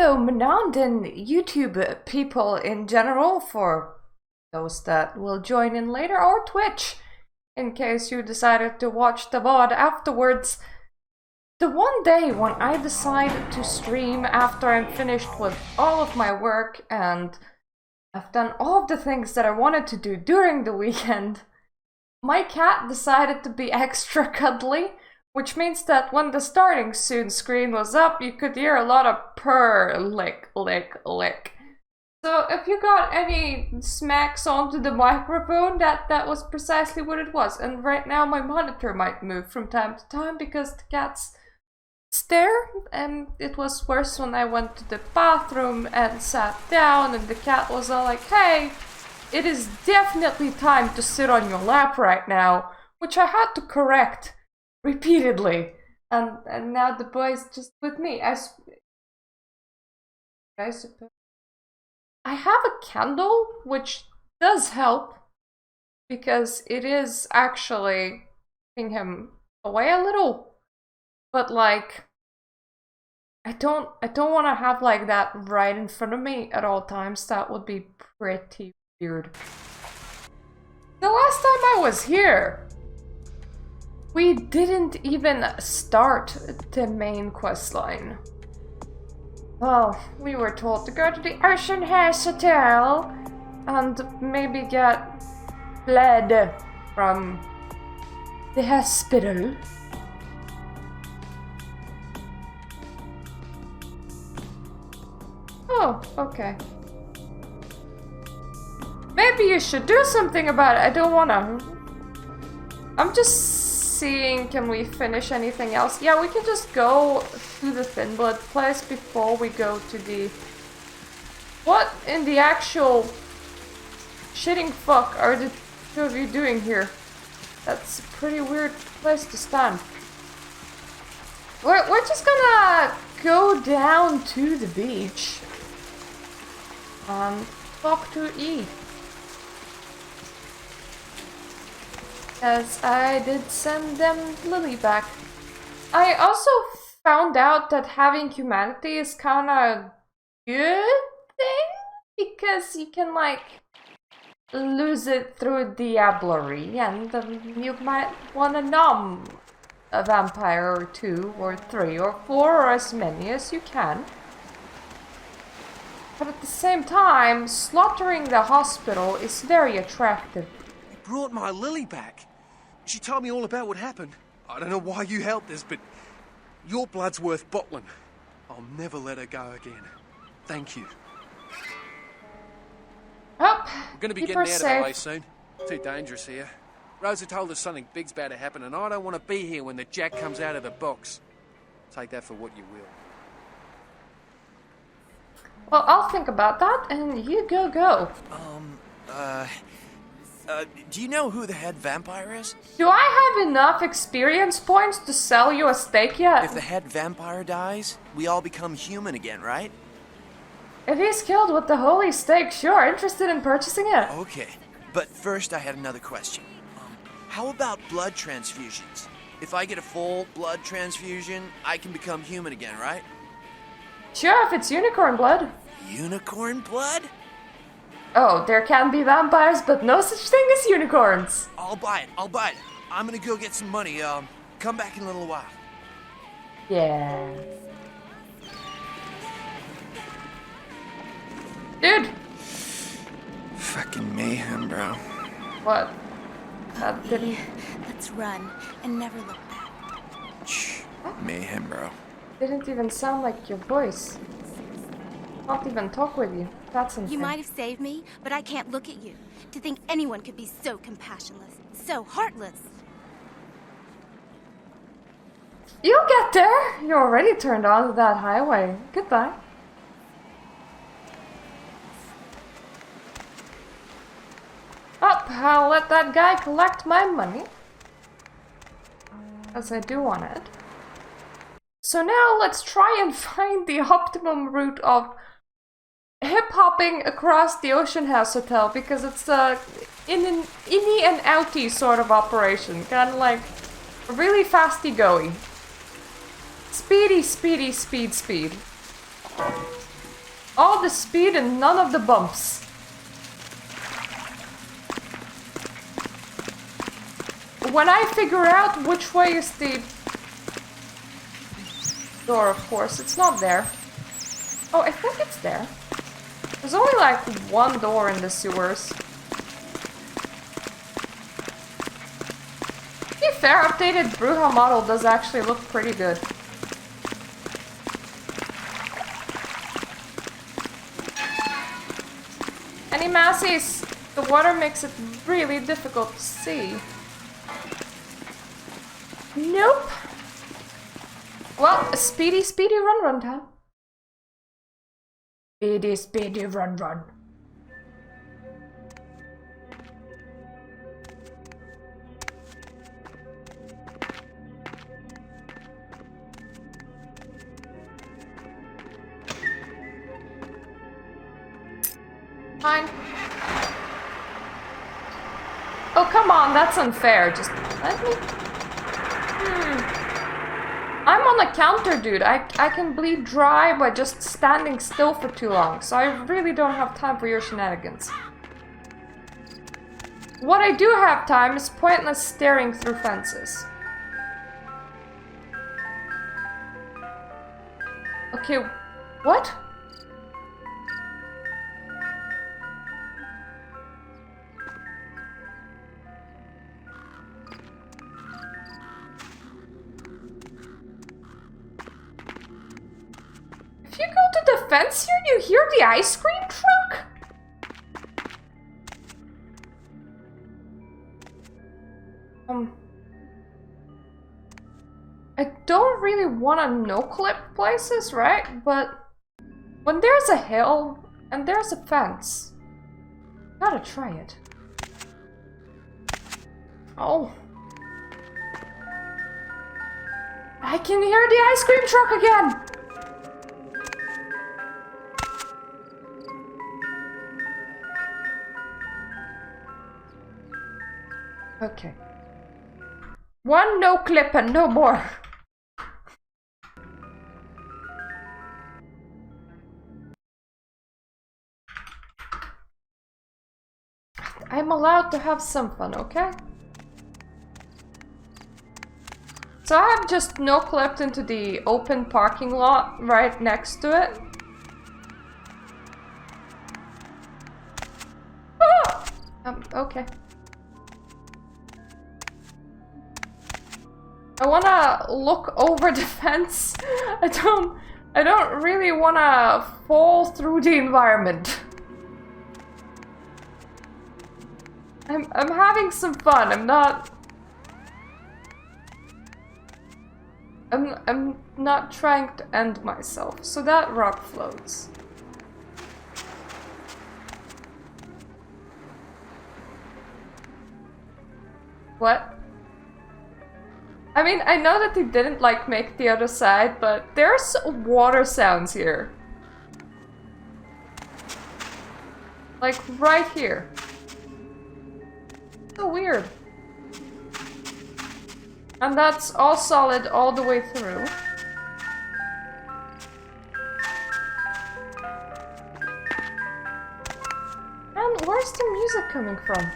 hello Manand and YouTube people in general, for those that will join in later, or Twitch, in case you decided to watch the VOD afterwards. The one day when I decide to stream after I'm finished with all of my work and I've done all of the things that I wanted to do during the weekend, my cat decided to be extra cuddly, which means that when the starting soon screen was up, you could hear a lot of purr, lick, lick, lick. So if you got any smacks onto the microphone, that was precisely what it was. And right now my monitor might move from time to time because the cat's stare, and it was worse when I went to the bathroom and sat down and the cat was all like, hey, it is definitely time to sit on your lap right now, which I had to correct repeatedly, and now the boy's just with me. I suppose I have a candle, which does help because it is actually keeping him away a little, but like I don't want to have like that right in front of me at all times. That would be pretty weird. The last time I was here, we didn't even start the main questline. Well, we were told to go to the Ocean House Hotel and maybe get blood from the hospital. Oh, okay. Maybe you should do something about it. I don't wanna. I'm just seeing, can we finish anything else? Yeah, we can just go to the Thin Blood place before we go to the... What in the actual shitting fuck are the two of you doing here? That's a pretty weird place to stand. We're just gonna go down to the beach and talk to E. As I did send them Lily back. I also found out that having humanity is kinda good thing, because you can like lose it through diablerie, and you might wanna nom a vampire or 2 or 3 or 4 or as many as you can. But at the same time, slaughtering the hospital is very attractive. You brought my Lily back. She told me all about what happened. I don't know why you helped us, but your blood's worth bottling. I'll never let her go again. Thank you. Oh, we're going to be getting out of LA soon. Too dangerous here. Rosa told us something big's about to happen, and I don't want to be here when the jack comes out of the box. Take that for what you will. Well, I'll think about that, and you go. Do you know who the head vampire is? Do I have enough experience points to sell you a steak yet? If the head vampire dies, we all become human again, right? If he's killed with the holy steak, sure, interested in purchasing it. Okay, but first I had another question. How about blood transfusions? If I get a full blood transfusion, I can become human again, right? Sure, if it's unicorn blood. Unicorn blood? Oh, there can be vampires, but no such thing as unicorns. I'll buy it. I'm gonna go get some money. Come back in a little while. Yeah. Dude! Fucking mayhem, bro. What? That didn't... Let's run and never look back. Shh. Mayhem, bro. Didn't even sound like your voice. Not even talk with you. That's insane. You might have saved me, but I can't look at you. To think anyone could be so compassionless, so heartless. You'll get there! You're already turned on to that highway. Goodbye. Oh, I'll let that guy collect my money. As I do want it. So now let's try and find the optimum route of hip-hopping across the Ocean House Hotel, because it's a inny and outy sort of operation. Kind of like really fasty-goey. Speedy, speed. all the speed and none of the bumps. When I figure out which way is the door, of course, it's not there. Oh, I think it's there. There's only like one door in the sewers. To be fair, updated Bruja model does actually look pretty good. Any massies? The water makes it really difficult to see. Nope. Well, a speedy run time. Speedy run. Fine. Oh, come on, that's unfair. Just let me... I'm on a counter, dude. I can bleed dry by just standing still for too long, so I really don't have time for your shenanigans. What I do have time is pointless staring through fences. Okay, what? If you go to the fence here, you hear the ice cream truck? I don't really want to no-clip places, right? But when there's a hill and there's a fence, gotta try it. Oh. I can hear the ice cream truck again! Okay. One no clip and no more. I'm allowed to have some fun, okay? So I have just no clipped into the open parking lot right next to it. Ah! Okay. I wanna look over the fence. I don't really wanna fall through the environment. I'm having some fun. I'm not trying to end myself. So that rock floats. What? I mean, I know that they didn't, like, make the other side, but there's water sounds here. Like, right here. So weird. And that's all solid all the way through. And where's the music coming from?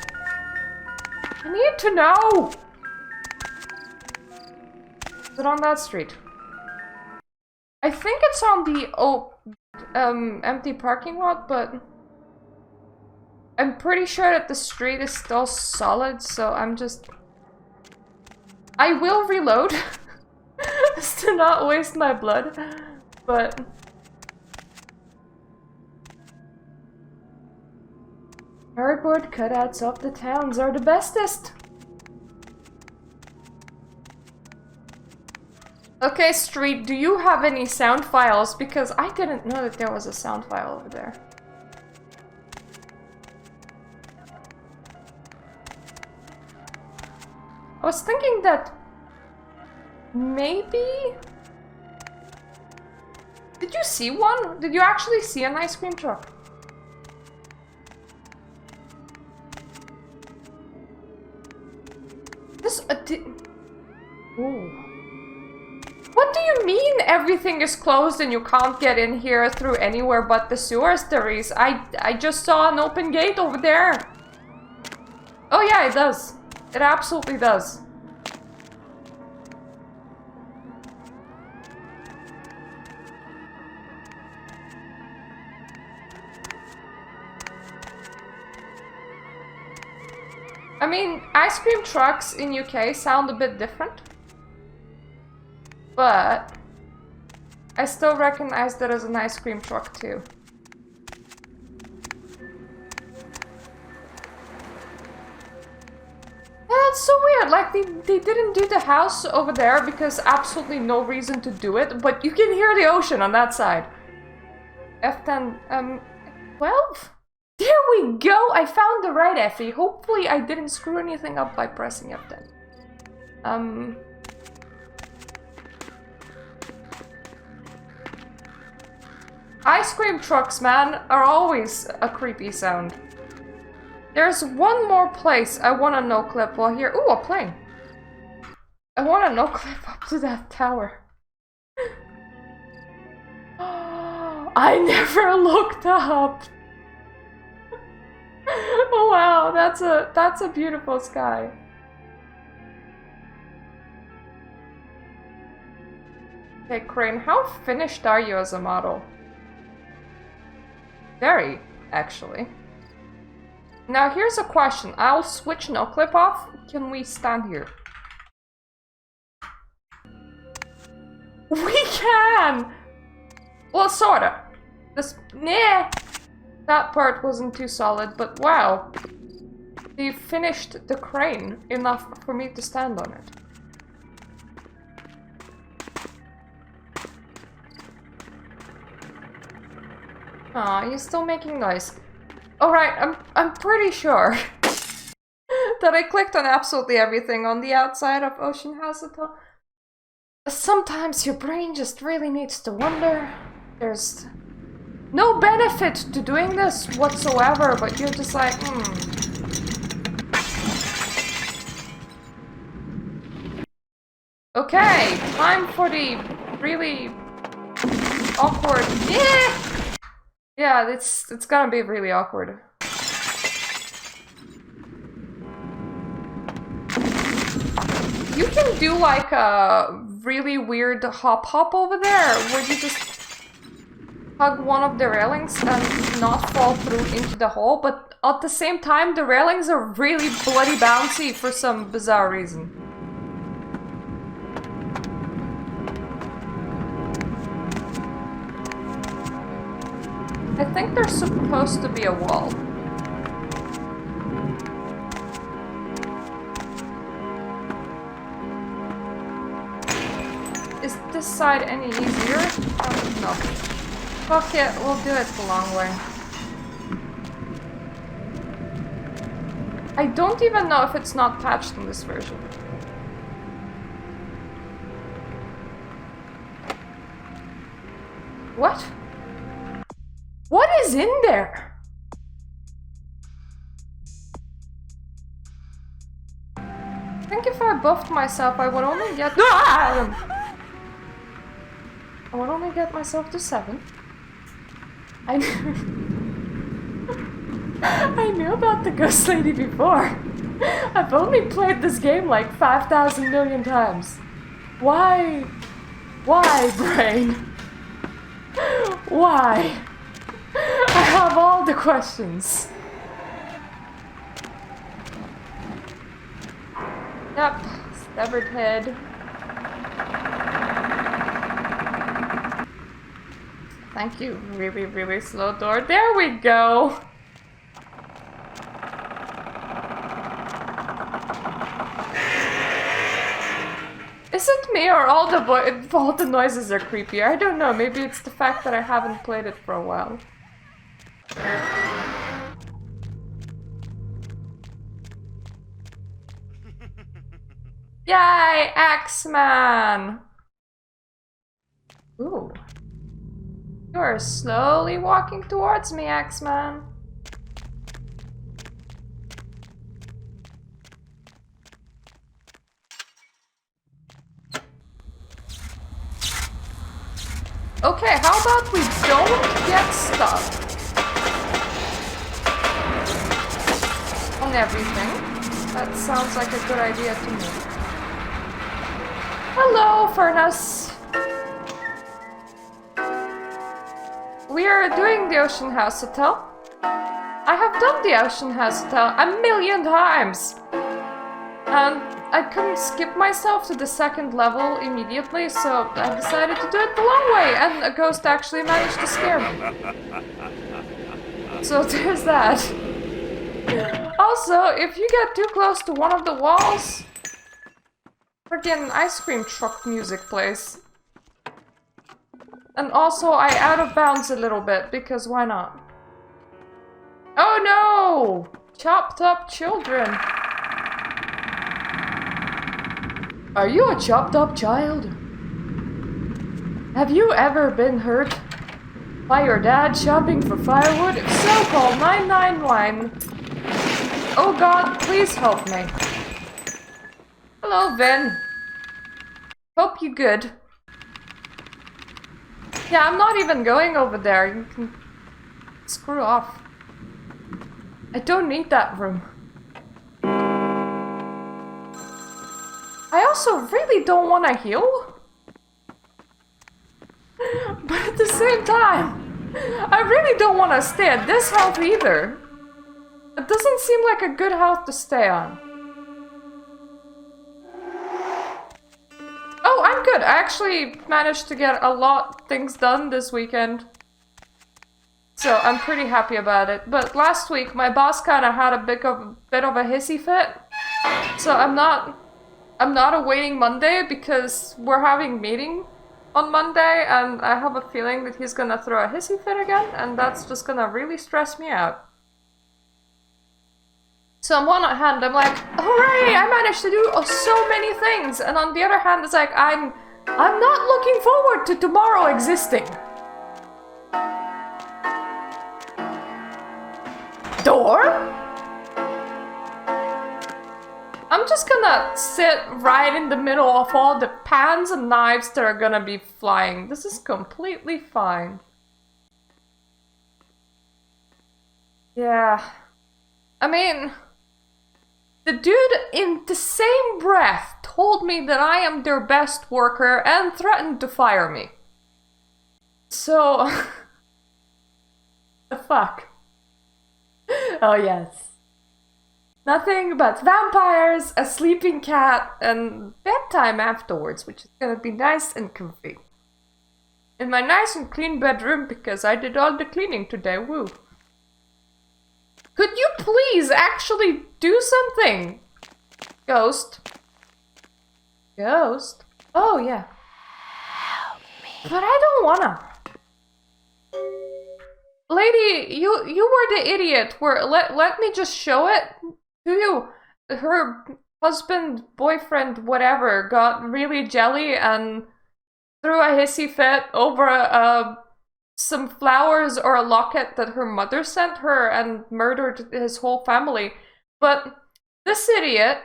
I need to know! Is it on that street? I think it's on the empty parking lot, but I'm pretty sure that the street is still solid, so I will reload just to not waste my blood, but cardboard cutouts of the towns are the bestest. Okay, street, do you have any sound files? Because I didn't know that there was a sound file over there. I was thinking that maybe... Did you see one? Did you actually see an ice cream truck? This... Ooh. What do you mean everything is closed and you can't get in here through anywhere but the sewers, Therese? I just saw an open gate over there. Oh yeah, it does. It absolutely does. I mean, ice cream trucks in UK sound a bit different. But I still recognize that as an ice cream truck too. Yeah, it's so weird. Like they didn't do the house over there because absolutely no reason to do it, but you can hear the ocean on that side. F10, 12? There we go! I found the right Effie. Hopefully I didn't screw anything up by pressing F10. Ice cream trucks, man, are always a creepy sound. There's one more place I want to no-clip while here. Ooh, a plane. I want to no-clip up to that tower. I never looked up. Oh wow, that's a beautiful sky. Okay, Crane, how finished are you as a model? Very, actually. Now here's a question. I'll switch no clip off. Can we stand here? We can! Well, sorta. This, nah. That part wasn't too solid, but wow. They finished the crane enough for me to stand on it. Aw, you're still making noise. Alright, I'm pretty sure that I clicked on absolutely everything on the outside of Ocean House Hotel. Sometimes your brain just really needs to wonder. There's no benefit to doing this whatsoever, but you're just like, Okay, time for the really awkward. Yeah, it's gonna be really awkward. You can do like a really weird hop over there, where you just hug one of the railings and not fall through into the hole, but at the same time the railings are really bloody bouncy for some bizarre reason. I think there's supposed to be a wall. Is this side any easier? No. Fuck it, we'll do it the long way. I don't even know if it's not patched in this version. What? What is in there? I think if I buffed myself, I would only get... I would only get myself to 7. I knew about the Ghost Lady before. I've only played this game like 5,000 million times. Why? Why, brain? Why? I have all the questions. Yep, severed head. Thank you, really, really slow door. There we go! Is it me or all the noises are creepier? I don't know, maybe it's the fact that I haven't played it for a while. Yay, Axeman! Ooh. You are slowly walking towards me, Axeman. about we don't get stuck on everything? That sounds like a good idea to me. Hello, Furnace. We are doing the Ocean House Hotel. I have done the Ocean House Hotel 1,000,000 times. And I couldn't skip myself to the second level immediately, so I decided to do it the long way, and a ghost actually managed to scare me. So there's that. Also, if you get too close to one of the walls, freaking ice cream truck music plays. And also, I out of bounds a little bit, because why not? Oh no! Chopped up children. Are you a chopped up child? Have you ever been hurt by your dad shopping for firewood? If so, call 999. Oh god, please help me. Hello, Vin. Hope you good. Yeah, I'm not even going over there. You can screw off. I don't need that room. I also really don't want to heal. But at the same time, I really don't want to stay at this health either. It doesn't seem like a good health to stay on. Oh, I'm good. I actually managed to get a lot of things done this weekend. So I'm pretty happy about it. But last week, my boss kind of had a bit of a hissy fit. So I'm not awaiting Monday because we're having meeting on Monday, and I have a feeling that he's gonna throw a hissy fit again, and that's just gonna really stress me out. So on one hand, I'm like, hooray, I managed to do so many things, and on the other hand, it's like, I'm not looking forward to tomorrow existing. Door? I'm just gonna sit right in the middle of all the pans and knives that are gonna be flying. This is completely fine. Yeah. I mean, the dude in the same breath told me that I am their best worker and threatened to fire me. So... the fuck? Oh yes. Nothing but vampires, a sleeping cat, and bedtime afterwards, which is gonna be nice and comfy. In my nice and clean bedroom, because I did all the cleaning today, woo. Could you please actually do something? Ghost. Ghost? Oh, yeah. Help me. But I don't wanna. Lady, you were the idiot. Let me just show it to you. Her husband, boyfriend, whatever, got really jelly and threw a hissy fit over some flowers or a locket that her mother sent her and murdered his whole family. But this idiot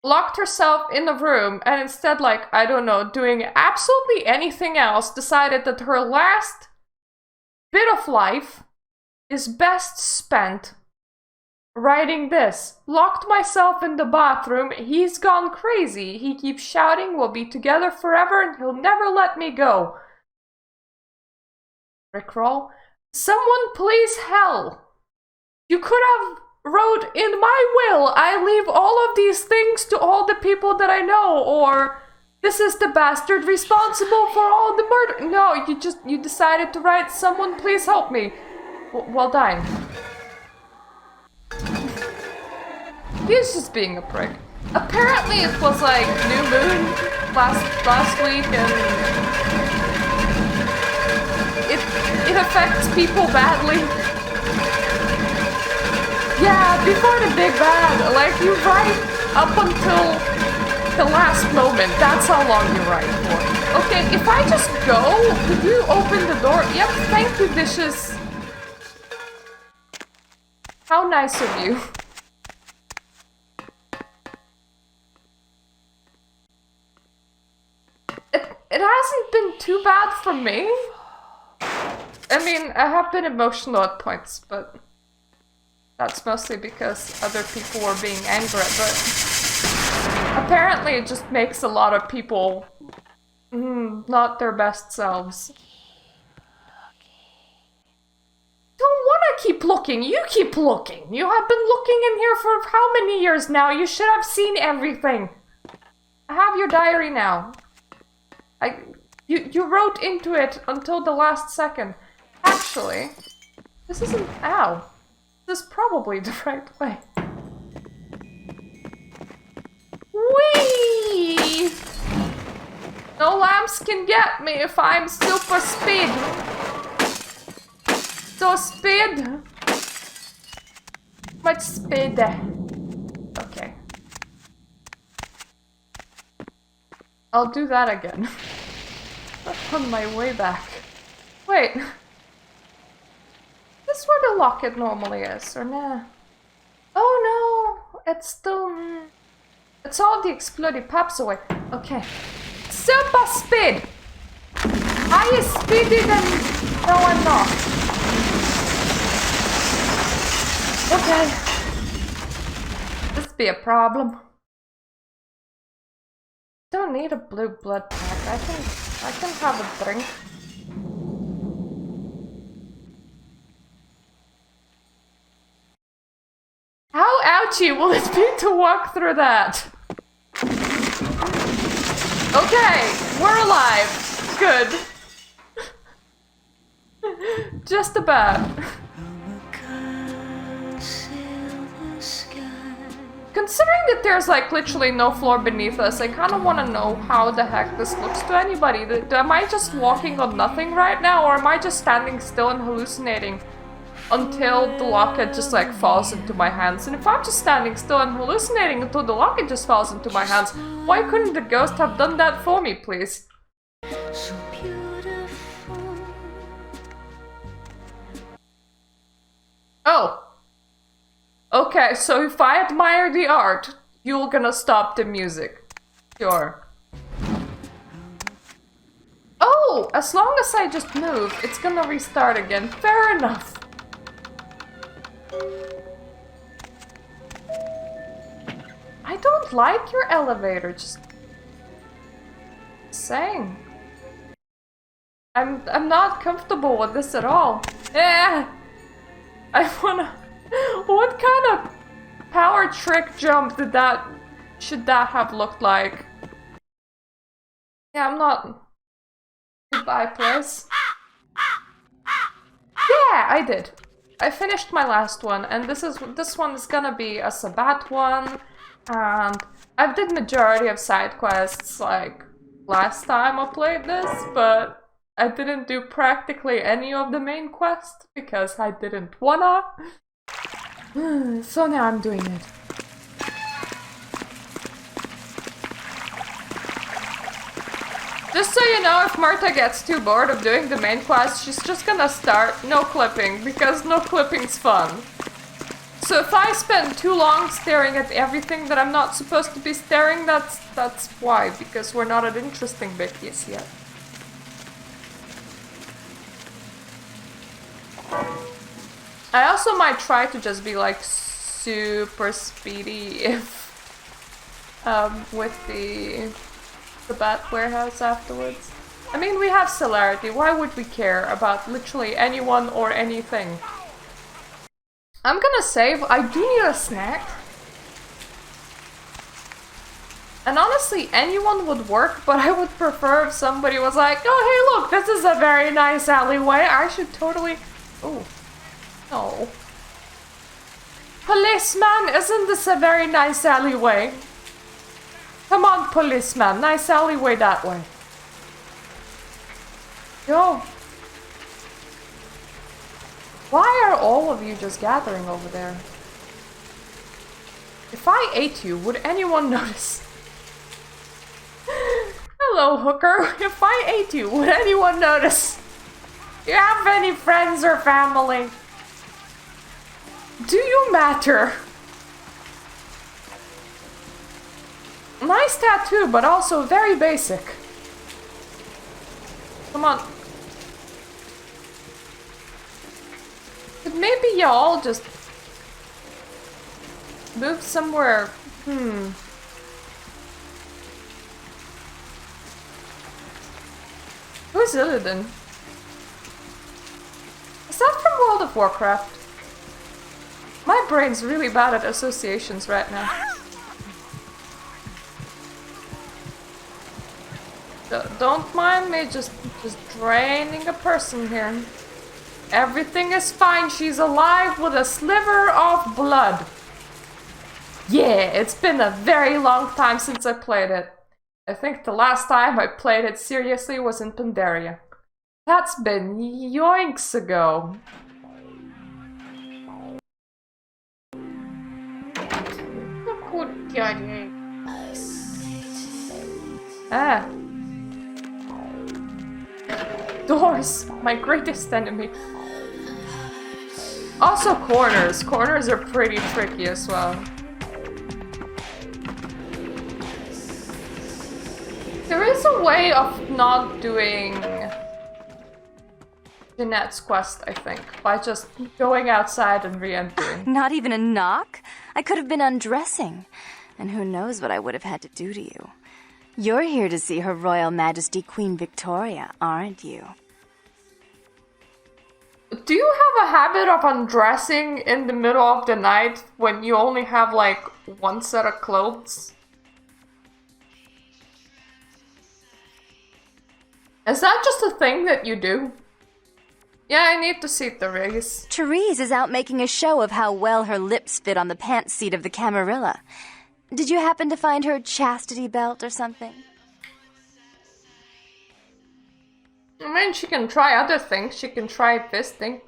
locked herself in the room and instead, like, I don't know, doing absolutely anything else, decided that her last bit of life is best spent writing this. Locked myself in the bathroom. He's gone crazy. He keeps shouting, we'll be together forever and he'll never let me go. Rickroll. Someone please help. You could have wrote in my will, I leave all of these things to all the people that I know, or this is the bastard responsible for all the murder. No, you decided to write, someone please help me. Well done. He's just being a prick. Apparently it was like new moon last week and it affects people badly. Yeah, before the big bad, like you write up until the last moment. That's how long you write for. Okay, if I just go, could you open the door? Yep, thank you, dishes. How nice of you. It hasn't been too bad for me. I mean, I have been emotional at points, but that's mostly because other people were being angry, but apparently it just makes a lot of people not their best selves. Don't wanna keep looking, you keep looking! You have been looking in here for how many years now? You should have seen everything! I have your diary now. You wrote into it until the last second. Actually, this isn't... Ow. This is probably the right way. Whee! No lamps can get me if I'm super speed. So speed. Much speed. Okay. I'll do that again. On my way back. Wait. Is this where the locket normally is, or nah? Oh no! It's still... It's all the exploded paps away. Okay. Super speed! Are you speedy than... No, I'm not. Okay. This be a problem. Don't need a blue blood pack. I can have a drink. How ouchy will it be to walk through that? Okay, we're alive. Good. Just about. Considering that there's like literally no floor beneath us, I kind of want to know how the heck this looks to anybody. Am I just walking on nothing right now, or am I just standing still and hallucinating until the locket just like falls into my hands? And if I'm just standing still and hallucinating until the locket just falls into my hands, why couldn't the ghost have done that for me, please? So beautiful. Oh. Okay, so if I admire the art, you're gonna stop the music. Sure. Oh, as long as I just move, it's gonna restart again. Fair enough. I don't like your elevator, just saying. I'm not comfortable with this at all. I wanna... What kind of power trick jump should that have looked like? Yeah, I'm not... Goodbye, place. Yeah, I did. I finished my last one, and this one is gonna be a Sabbat one, and I've did majority of side quests like last time I played this, but I didn't do practically any of the main quests because I didn't wanna. So now I'm doing it. Just so you know, if Marta gets too bored of doing the main quest, she's just gonna start no clipping, because no clipping's fun. So if I spend too long staring at everything that I'm not supposed to be staring, that's why, because we're not at interesting bits yet. I also might try to just be like super speedy if with the bat warehouse afterwards. I mean, we have celerity, why would we care about literally anyone or anything? I'm gonna save. I do need a snack. And honestly, anyone would work, but I would prefer if somebody was like, oh hey look, this is a very nice alleyway, I should totally... Oh. No. Policeman, isn't this a very nice alleyway? Come on, policeman, nice alleyway that way. Yo. Why are all of you just gathering over there? If I ate you, would anyone notice? Hello, hooker. If I ate you, would anyone notice? Do you have any friends or family? Do you matter? Nice tattoo, but also very basic. Come on. maybe y'all just move somewhere. Who's Illidan? Is that from World of Warcraft? My brain's really bad at associations right now. Don't mind me, just draining a person here. Everything is fine, she's alive with a sliver of blood. Yeah, it's been a very long time since I played it. I think the last time I played it seriously was in Pandaria. That's been yoinks ago. Ah. Doors, my greatest enemy. Also corners. Corners are pretty tricky as well. There is a way of not doing Jeanette's quest, I think, by just going outside and re-entering. Not even a knock? I could have been undressing. And who knows what I would have had to do to you. You're here to see Her Royal Majesty Queen Victoria, aren't you? Do you have a habit of undressing in the middle of the night when you only have like one set of clothes? Is that just a thing that you do? Yeah, I need to see Therese. Therese is out making a show of how well her lips fit on the pants seat of the Camarilla. Did you happen to find her chastity belt or something? I mean, she can try other things. She can try fisting.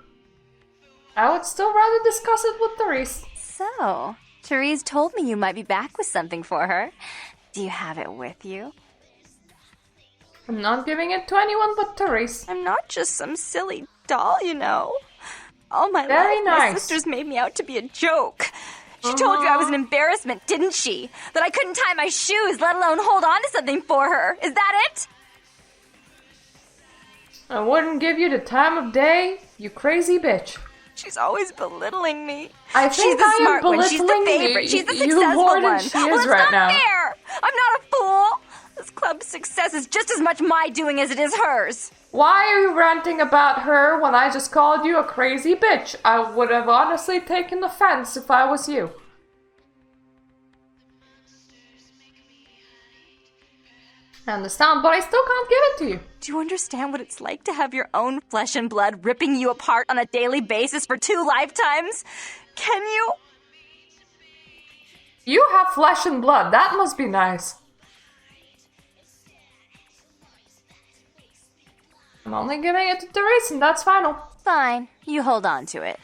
I would still rather discuss it with Therese. So, Therese told me you might be back with something for her. Do you have it with you? I'm not giving it to anyone but Therese. I'm not just some silly doll, you know. All my Very life, nice. my sisters made me out to be a joke. She told you I was an embarrassment, didn't she? That I couldn't tie my shoes, let alone hold on to something for her. Is that it? I wouldn't give you the time of day, you crazy bitch. She's always belittling me. I She's think the I am smart one. She's the belittling favorite. you- She's the you successful more than one. she Well, is it's right not now. fair. I'm not a fool. This club's success is just as much my doing as it is hers. Why are you ranting about her when I just called you a crazy bitch? I would have honestly taken offense if I was you. I understand, but I still can't give it to you. Do you understand what it's like to have your own flesh and blood ripping you apart on a daily basis for 2 lifetimes? Can you? You have flesh and blood, that must be nice. I'm only giving it to Therese and that's final. Fine, you hold on to it.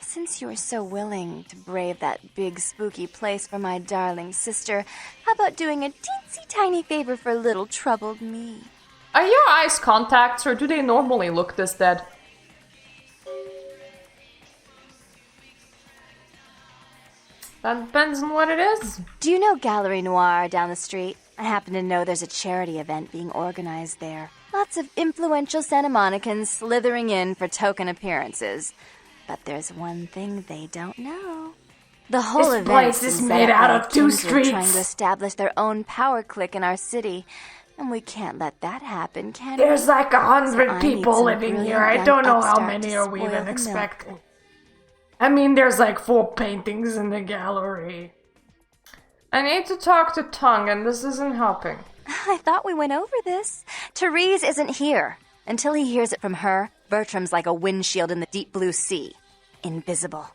Since you're so willing to brave that big spooky place for my darling sister, how about doing a teensy tiny favor for little troubled me? Are your eyes contacts or do they normally look this dead? That depends on what it is. Do you know Gallery Noir down the street? I happen to know there's a charity event being organized there. Lots of influential Santa Monicans slithering in for token appearances. But there's one thing they don't know. The whole This event place is made out of 2 streets. trying to establish their own power clique in our city. And we can't let that happen, can we? There's like 100 So I need people some living here. brilliant I young don't know how upstart many to are we spoil even the expecting. milk. I mean, there's like 4 paintings in the gallery. I need to talk to Tongue, and this isn't helping. I thought we went over this. Therese isn't here. Until he hears it from her, Bertram's like a windshield in the deep blue sea. Invisible.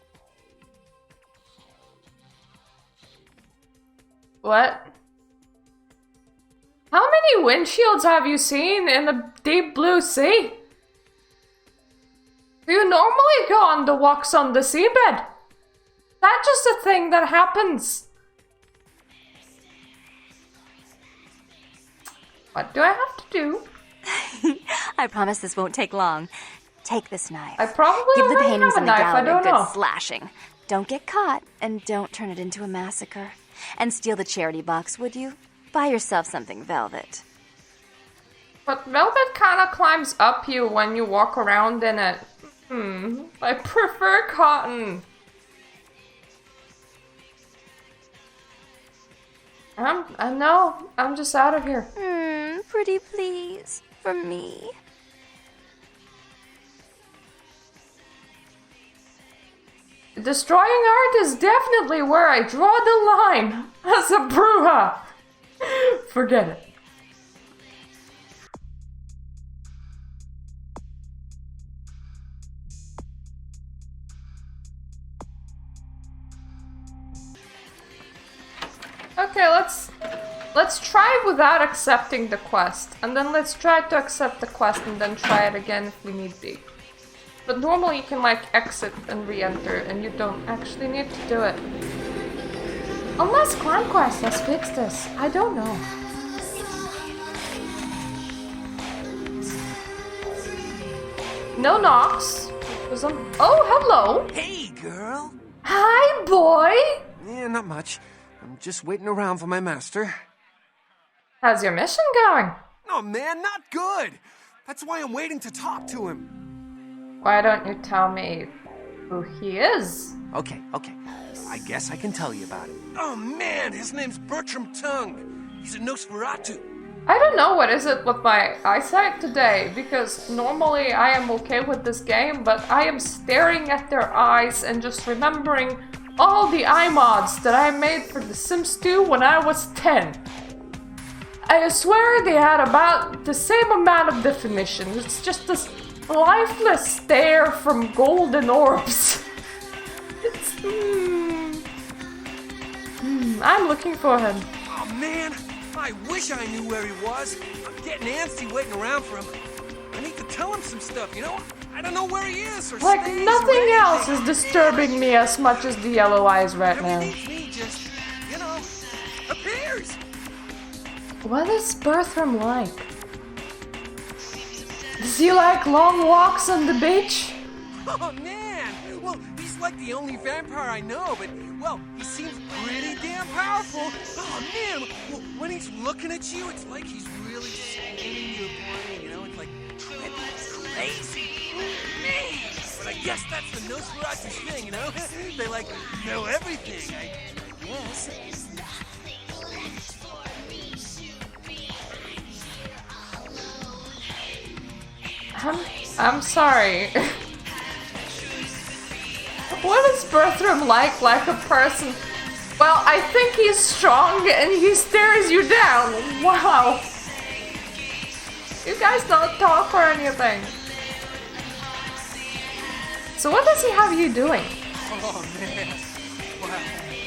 What? How many windshields have you seen in the deep blue sea? Do you normally go on the walks on the seabed? That's just a thing that happens. What do I have to do? I promise this won't take long. Take this knife. I probably Give the already paintings have in a the knife, I gallery a don't good know. slashing. Don't get caught, and don't turn it into a massacre. And steal the charity box, would you? Buy yourself something velvet. But velvet kinda climbs up you when you walk around in it. I prefer cotton. No, I'm just out of here. Pretty please, for me. Destroying art is definitely where I draw the line as a bruja. Forget it. Okay, let's try without accepting the quest, and then let's try to accept the quest and then try it again if we need be. But normally you can like exit and re-enter, and you don't actually need to do it. Unless Clan Quest has fixed this, I don't know. No knocks. Oh, hello. Hey, girl. Hi, boy. Yeah, not much. I'm just waiting around for my master. How's your mission going? Oh, man, not good. That's why I'm waiting to talk to him. Why don't you tell me who he is? Okay. I guess I can tell you about it. Oh, man, his name's Bertram Tongue. He's a Nosferatu. I don't know what is it with my eyesight today, because normally I am okay with this game, but I am staring at their eyes and just remembering all the eye mods that I made for The Sims 2 when I was 10. I swear they had about the same amount of definition. It's just this lifeless stare from golden orbs. It's... I'm looking for him. Oh, man, I wish I knew where he was. I'm getting antsy waiting around for him. I need to tell him some stuff, you know? I don't know where he is or Like stays nothing or else anything. is disturbing me as much as the yellow eyes right now. Everything just, you know, appears. What is Bertram like? Does he like long walks on the beach? Oh, man! Well, he's like the only vampire I know, but, well, he seems pretty damn powerful. Oh, man! Well, when he's looking at you, it's like he's really scanning your brain, you know? It's like, it's crazy. Man! But I guess that's the Nosferatu's thing, you know? They, like, know everything, I guess. I'm sorry. What is Bertram like a person? Well, I think he's strong and he stares you down. Wow. You guys don't talk or anything. So what does he have you doing? Oh, man. Well,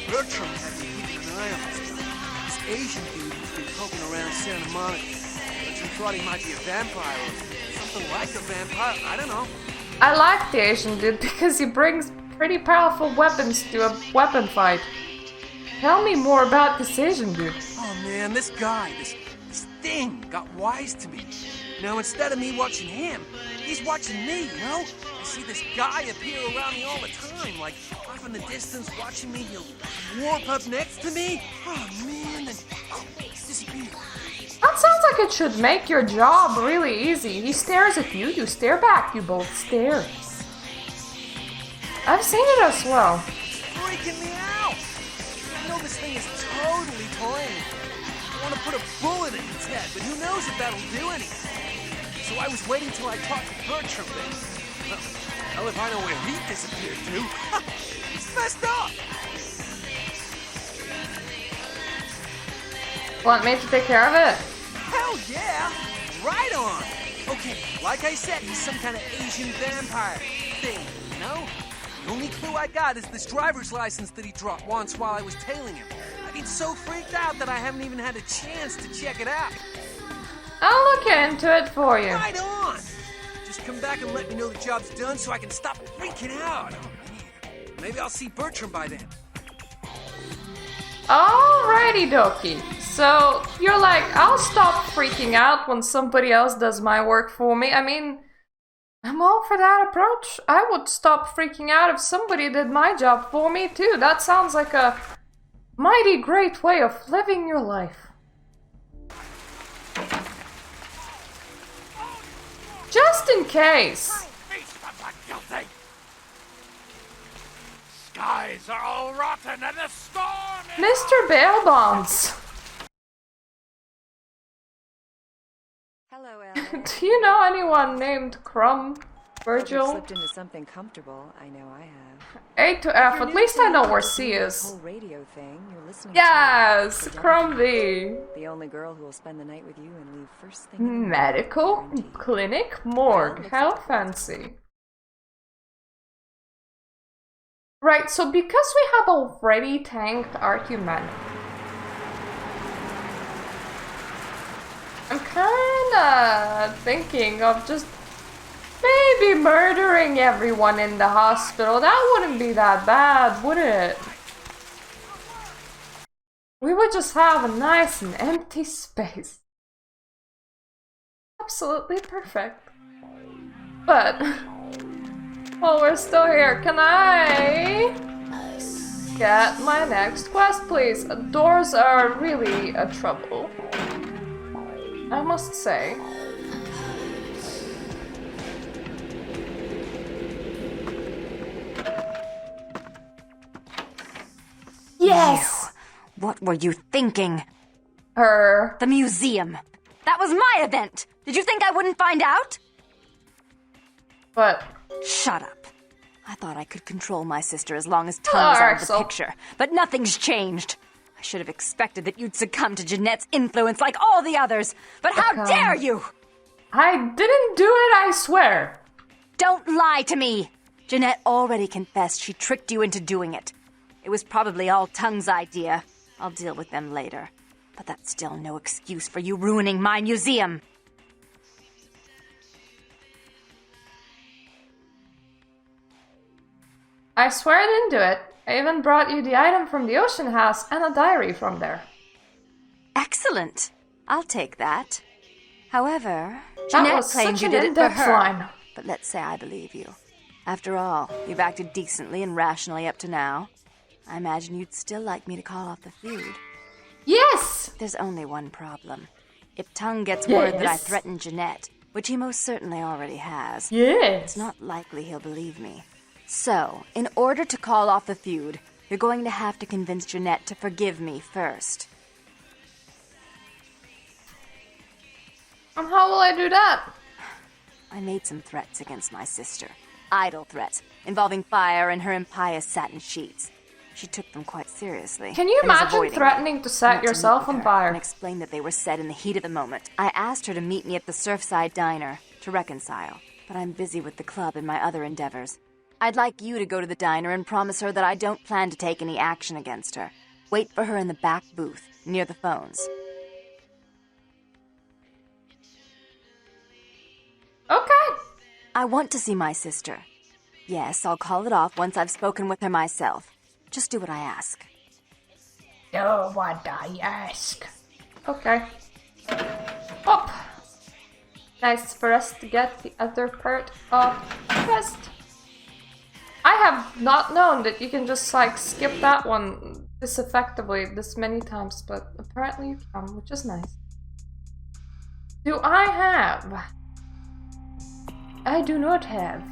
Bertram had me keeping an eye on this guy. This Asian dude who's been poking around Santa Monica. Bertram thought he might be a vampire or something like a vampire. I don't know. I like the Asian dude because he brings pretty powerful weapons to a weapon fight. Tell me more about this Asian dude. Oh, man, this guy, this thing got wise to me. Now, instead of me watching him, he's watching me, you know? I see this guy appear around me all the time, like off in the distance watching me. He'll warp up next to me. Oh, man, then disappear. That sounds like it should make your job really easy. He stares at you, you stare back, you both stare. I've seen it as well. Freaking me out. I know this thing is totally toying. I want to put a bullet in its head, but who knows if that'll do anything. So I was waiting till I talked to Bertram then. Hell if I know where he disappeared to. He's messed up. Want me to take care of it? Hell yeah! Right on! Okay, like I said, he's some kind of Asian vampire thing, you know? The only clue I got is this driver's license that he dropped once while I was tailing him. I've been so freaked out that I haven't even had a chance to check it out. I'll look into it for you. Right on! Just come back and let me know the job's done so I can stop freaking out. Oh, man. Maybe I'll see Bertram by then. Alrighty dokie. So, you're like, I'll stop freaking out when somebody else does my work for me. I mean, I'm all for that approach. I would stop freaking out if somebody did my job for me too. That sounds like a mighty great way of living your life. Just in case. lungs are all rotten and the storm is... Mr. Bail Bonds. Hello, Elliot. Do you know anyone named Crumb? Hope you've Virgil? slipped into something comfortable. I know I have. A to F, at least I know where C This is. whole radio thing you're listening Yes! to. Crumby! The only girl who will spend the night with you and leave first thing in the morning, Medical? guaranteed. Clinic? Morgue? How fancy. Right, so because we have already tanked our humanity, I'm kinda thinking of just maybe murdering everyone in the hospital. That wouldn't be that bad, would it? We would just have a nice and empty space. Absolutely perfect. But while we're still here, can I get my next quest, please? Doors are really a trouble, I must say. Yes! What were you thinking? Her. The museum. That was my event. Did you think I wouldn't find out? But Shut up. I thought I could control my sister as long as Tongue was out of the Axel. picture, but nothing's changed. I should have expected that you'd succumb to Jeanette's influence like all the others, but how Succumb. dare you! I didn't do it, I swear. Don't lie to me! Jeanette already confessed she tricked you into doing it. It was probably all Tongue's idea. I'll deal with them later. But that's still no excuse for you ruining my museum. I swear I didn't do it. I even brought you the item from the Ocean House and a diary from there. Excellent. I'll take that. However, That Jeanette was claimed such you an did it for in-depth her. line. But let's say I believe you. After all, you've acted decently and rationally up to now. I imagine you'd still like me to call off the feud. Yes! There's only one problem. If Tongue gets word that I Yes. threatened Jeanette, which he most certainly already has, Yes. it's not likely he'll believe me. So, in order to call off the feud, you're going to have to convince Jeanette to forgive me first. And how will I do that? I made some threats against my sister. Idle threats, involving fire and her impious satin sheets. She took them quite seriously. Can you and is imagine avoiding them. threatening to I set went to yourself meet with on her fire? and explained that they were said in the heat of the moment. I asked her to meet me at the Surfside Diner to reconcile, but I'm busy with the club and my other endeavors. I'd like you to go to the diner and promise her that I don't plan to take any action against her. Wait for her in the back booth, near the phones. Okay. I want to see my sister. Yes, I'll call it off once I've spoken with her myself. Just do what I ask. Do what I ask. Okay. Up. Nice for us to get the other part of the quest. I have not known that you can just like skip that one this effectively this many times, but apparently you can, which is nice. Do I have? I do not have.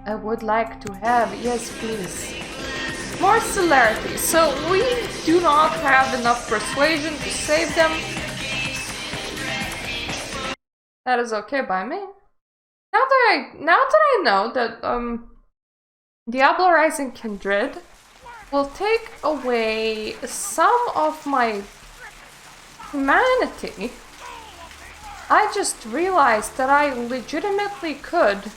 I would like to have, yes please. More celerity. So we do not have enough persuasion to save them. That is okay by me. Now that I know that Diablo Rising Kindred will take away some of my humanity, I just realized that I legitimately could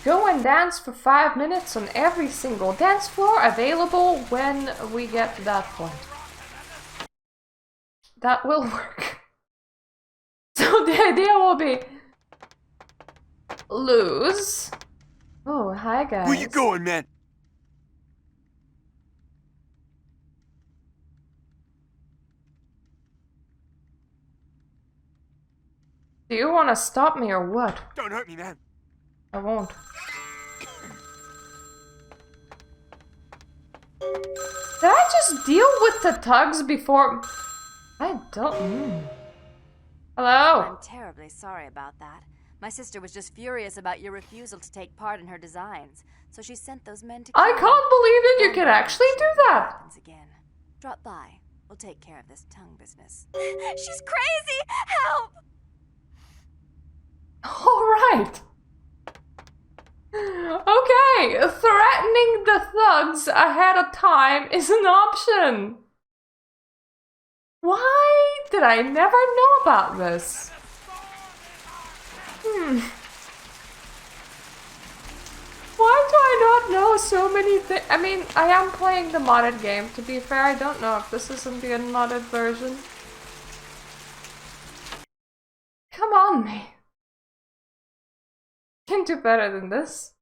go and dance for 5 minutes on every single dance floor available when we get to that point. That will work. So the idea will be lose. Oh, hi guys. Where you going, man? Do you want to stop me or what? Don't hurt me, man. I won't. Did I just deal with the tugs before? I don't. Hello. I'm terribly sorry about that, My sister was just furious about your refusal to take part in her designs, so she sent those men to I kill you. can't believe that you I'm can not actually sure do that that. happens again. Drop by. We'll take care of this tongue business. She's crazy! Help! Alright. Okay, threatening the thugs ahead of time is an option. Why did I never know about this? Why do I not know so many things? I mean, I am playing the modded game. To be fair, I don't know if this isn't the unmodded version. Come on, me. Can do better than this.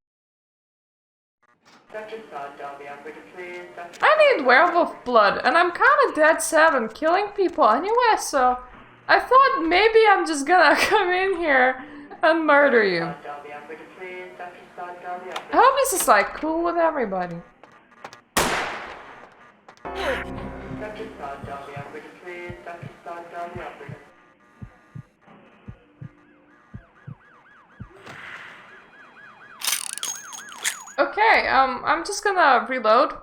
I need werewolf blood, and I'm kinda dead set on killing people anyway, so I thought maybe I'm just gonna come in here and murder you. I hope this is like cool with everybody. Okay, I'm just gonna reload.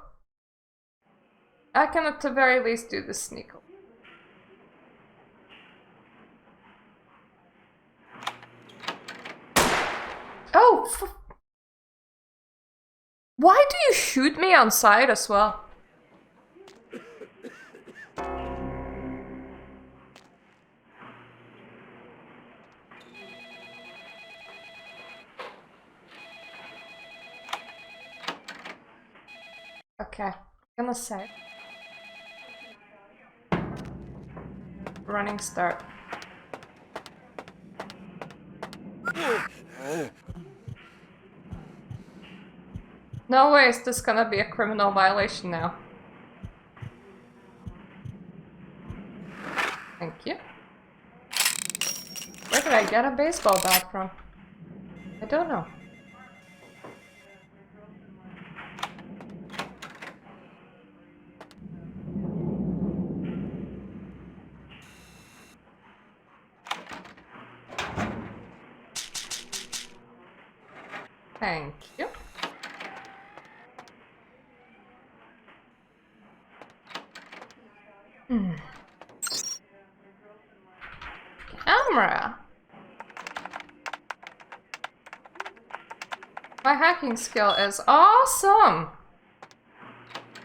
I can at the very least do the sneak. Oh, why do you shoot me on sight as well? Okay, I'm gonna say. Running start. No way is this gonna be a criminal violation now. Thank you. Where did I get a baseball bat from? I don't know. Thank you. Camera. My hacking skill is awesome.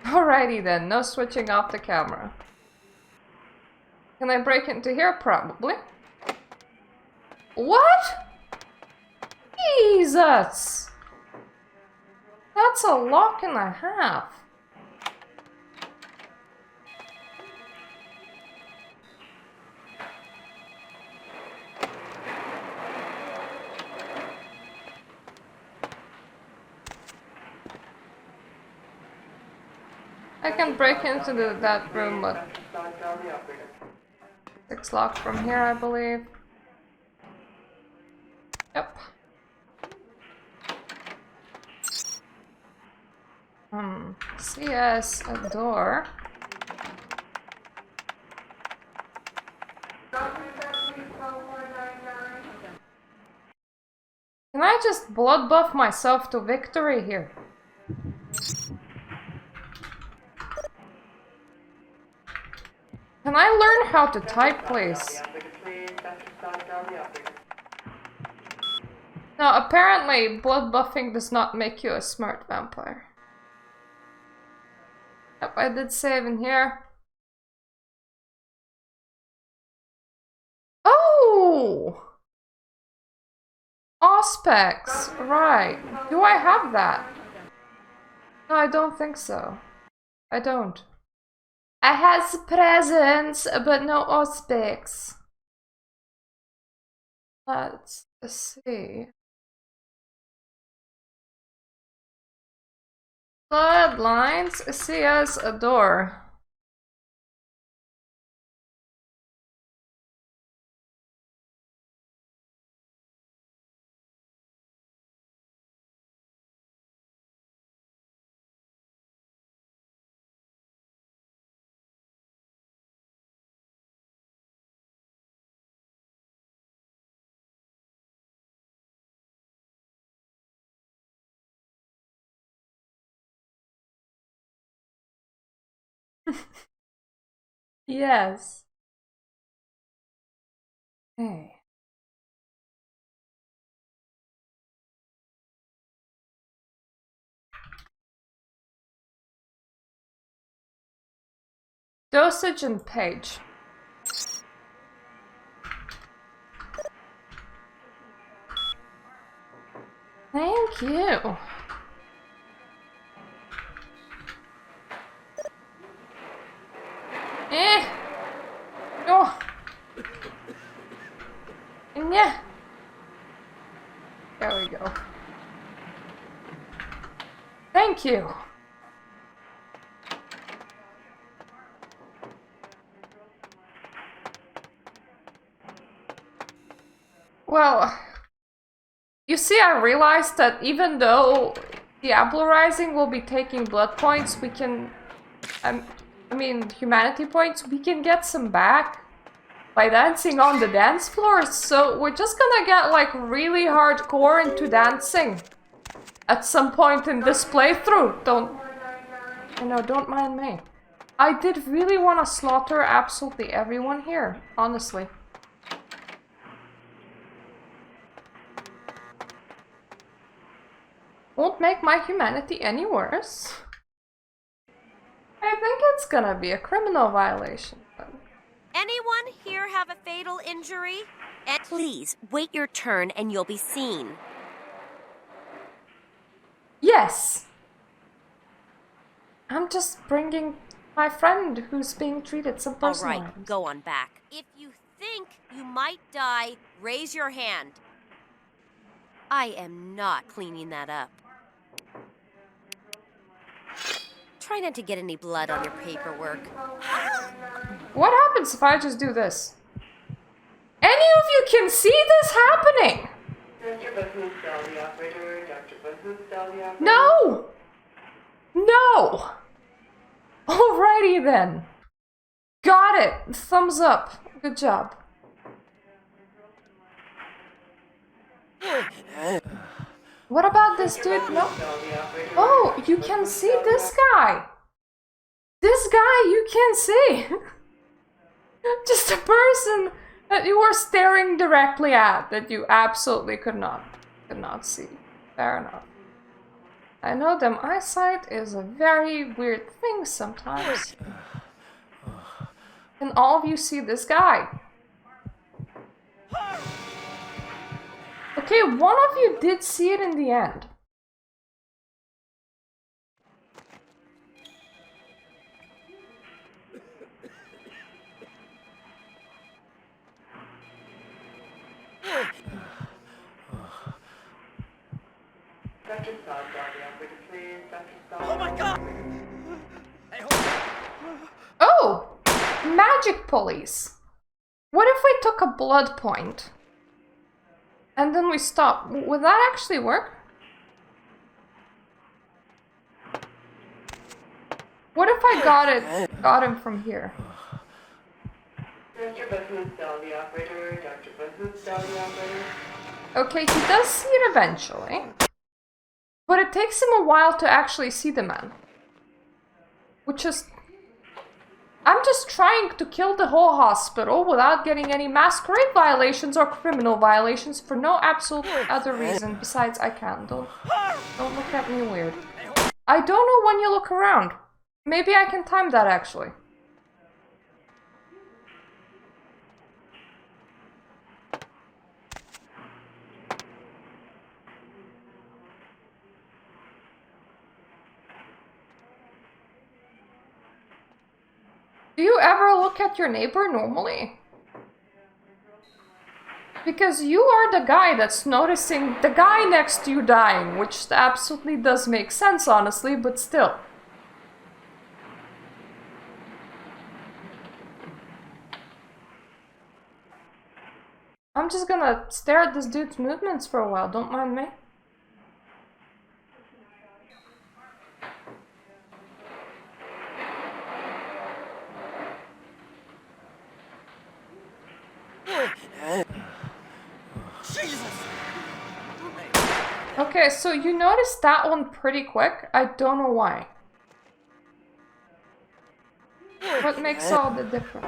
Alrighty then, no switching off the camera. Can I break into here? Probably. What? Jesus! That's a lock and a half. I can break into that room, but it's locked from here, I believe. Yep. CS a door. Can I just blood buff myself to victory here? Can I learn how to type, please? No, apparently blood buffing does not make you a smart vampire. Yep, I did save in here. Oh! Auspex, right. Do I have that? No, I don't think so. I don't. I has presents, but no Auspex. Let's see. Bloodlines, CS a door. Yes. Hey. Dosage and page. Thank you. Oh. Yeah. There we go. Thank you. Well, you see, I realized that even though Diablo Rising will be taking blood points, we can... I mean, humanity points, we can get some back by dancing on the dance floor. So we're just gonna get, like, really hardcore into dancing at some point in this playthrough. Don't mind me. I did really want to slaughter absolutely everyone here, honestly. Won't make my humanity any worse. I think it's gonna be a criminal violation. Anyone here have a fatal injury? And please, wait your turn and you'll be seen. Yes! I'm just bringing my friend who's being treated some personal items. Alright, go on back. If you think you might die, raise your hand. I am not cleaning that up. Try not to get any blood on your paperwork. What happens if I just do this? Any of you can see this happening! No! No! Alrighty then. Got it. Thumbs up. Good job. What about this dude? No. Oh, you can see this guy. This guy you can see. Just a person that you were staring directly at that you absolutely could not see. Fair enough. I know them eyesight is a very weird thing sometimes. Can all of you see this guy? Okay, one of you did see it in the end. Oh my god! Oh! Magic police! What if we took a blood point? And then we stop. Would that actually work? What if I got him from here? Okay, he does see it eventually. But it takes him a while to actually see the man. Which is... I'm just trying to kill the whole hospital without getting any masquerade violations or criminal violations for no absolute other reason besides I can. Don't look at me weird. I don't know when you look around. Maybe I can time that actually. Do you ever look at your neighbor normally? Because you are the guy that's noticing the guy next to you dying, which absolutely does make sense, honestly, but still. I'm just gonna stare at this dude's movements for a while, don't mind me. Okay, so you noticed that one pretty quick. I don't know why. What makes all the difference?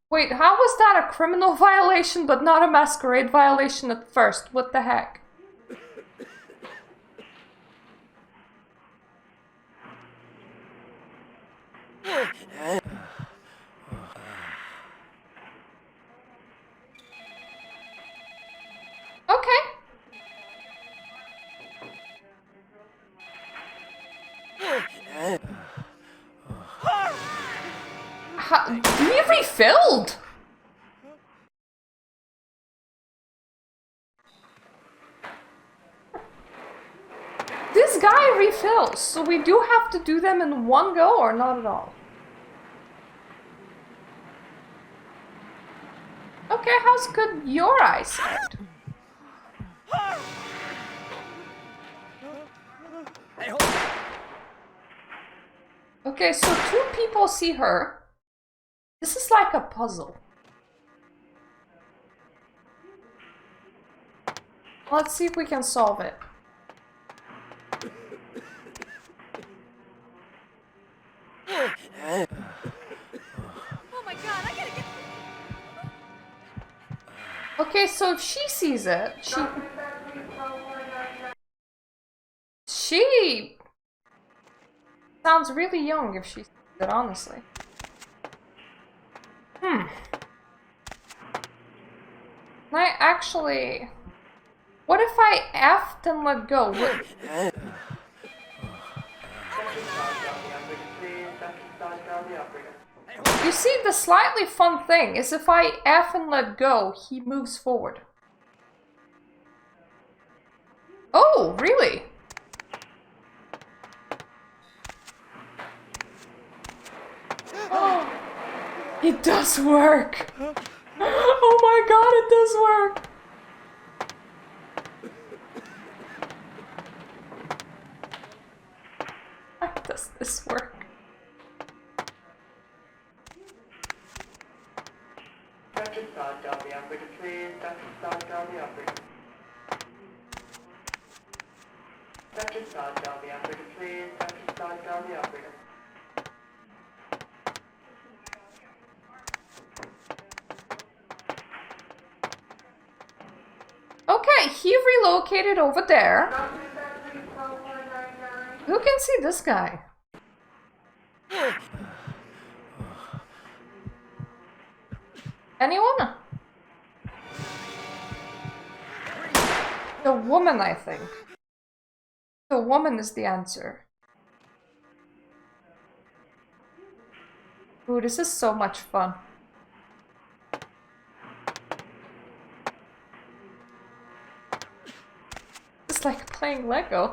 Wait, how was that a criminal violation but not a masquerade violation at first? What the heck? Okay. He refilled? This guy refills, so we do have to do them in one go or not at all? Okay, how's good your eyesight? Okay, so 2 people see her. This is like a puzzle. Let's see if we can solve it. Oh my god, I gotta get... Okay, so if she sees it, she sounds really young if she sees it, honestly. I actually... What if I F'd and let go? You see, the slightly fun thing is if I F and let go, he moves forward. Oh, really? Oh, it does work! Oh my god, it does work! How does this work? Okay, he relocated over there. Who can see this guy? Anyone? The woman, I think. The woman is the answer. Ooh, this is so much fun. It's like playing Lego,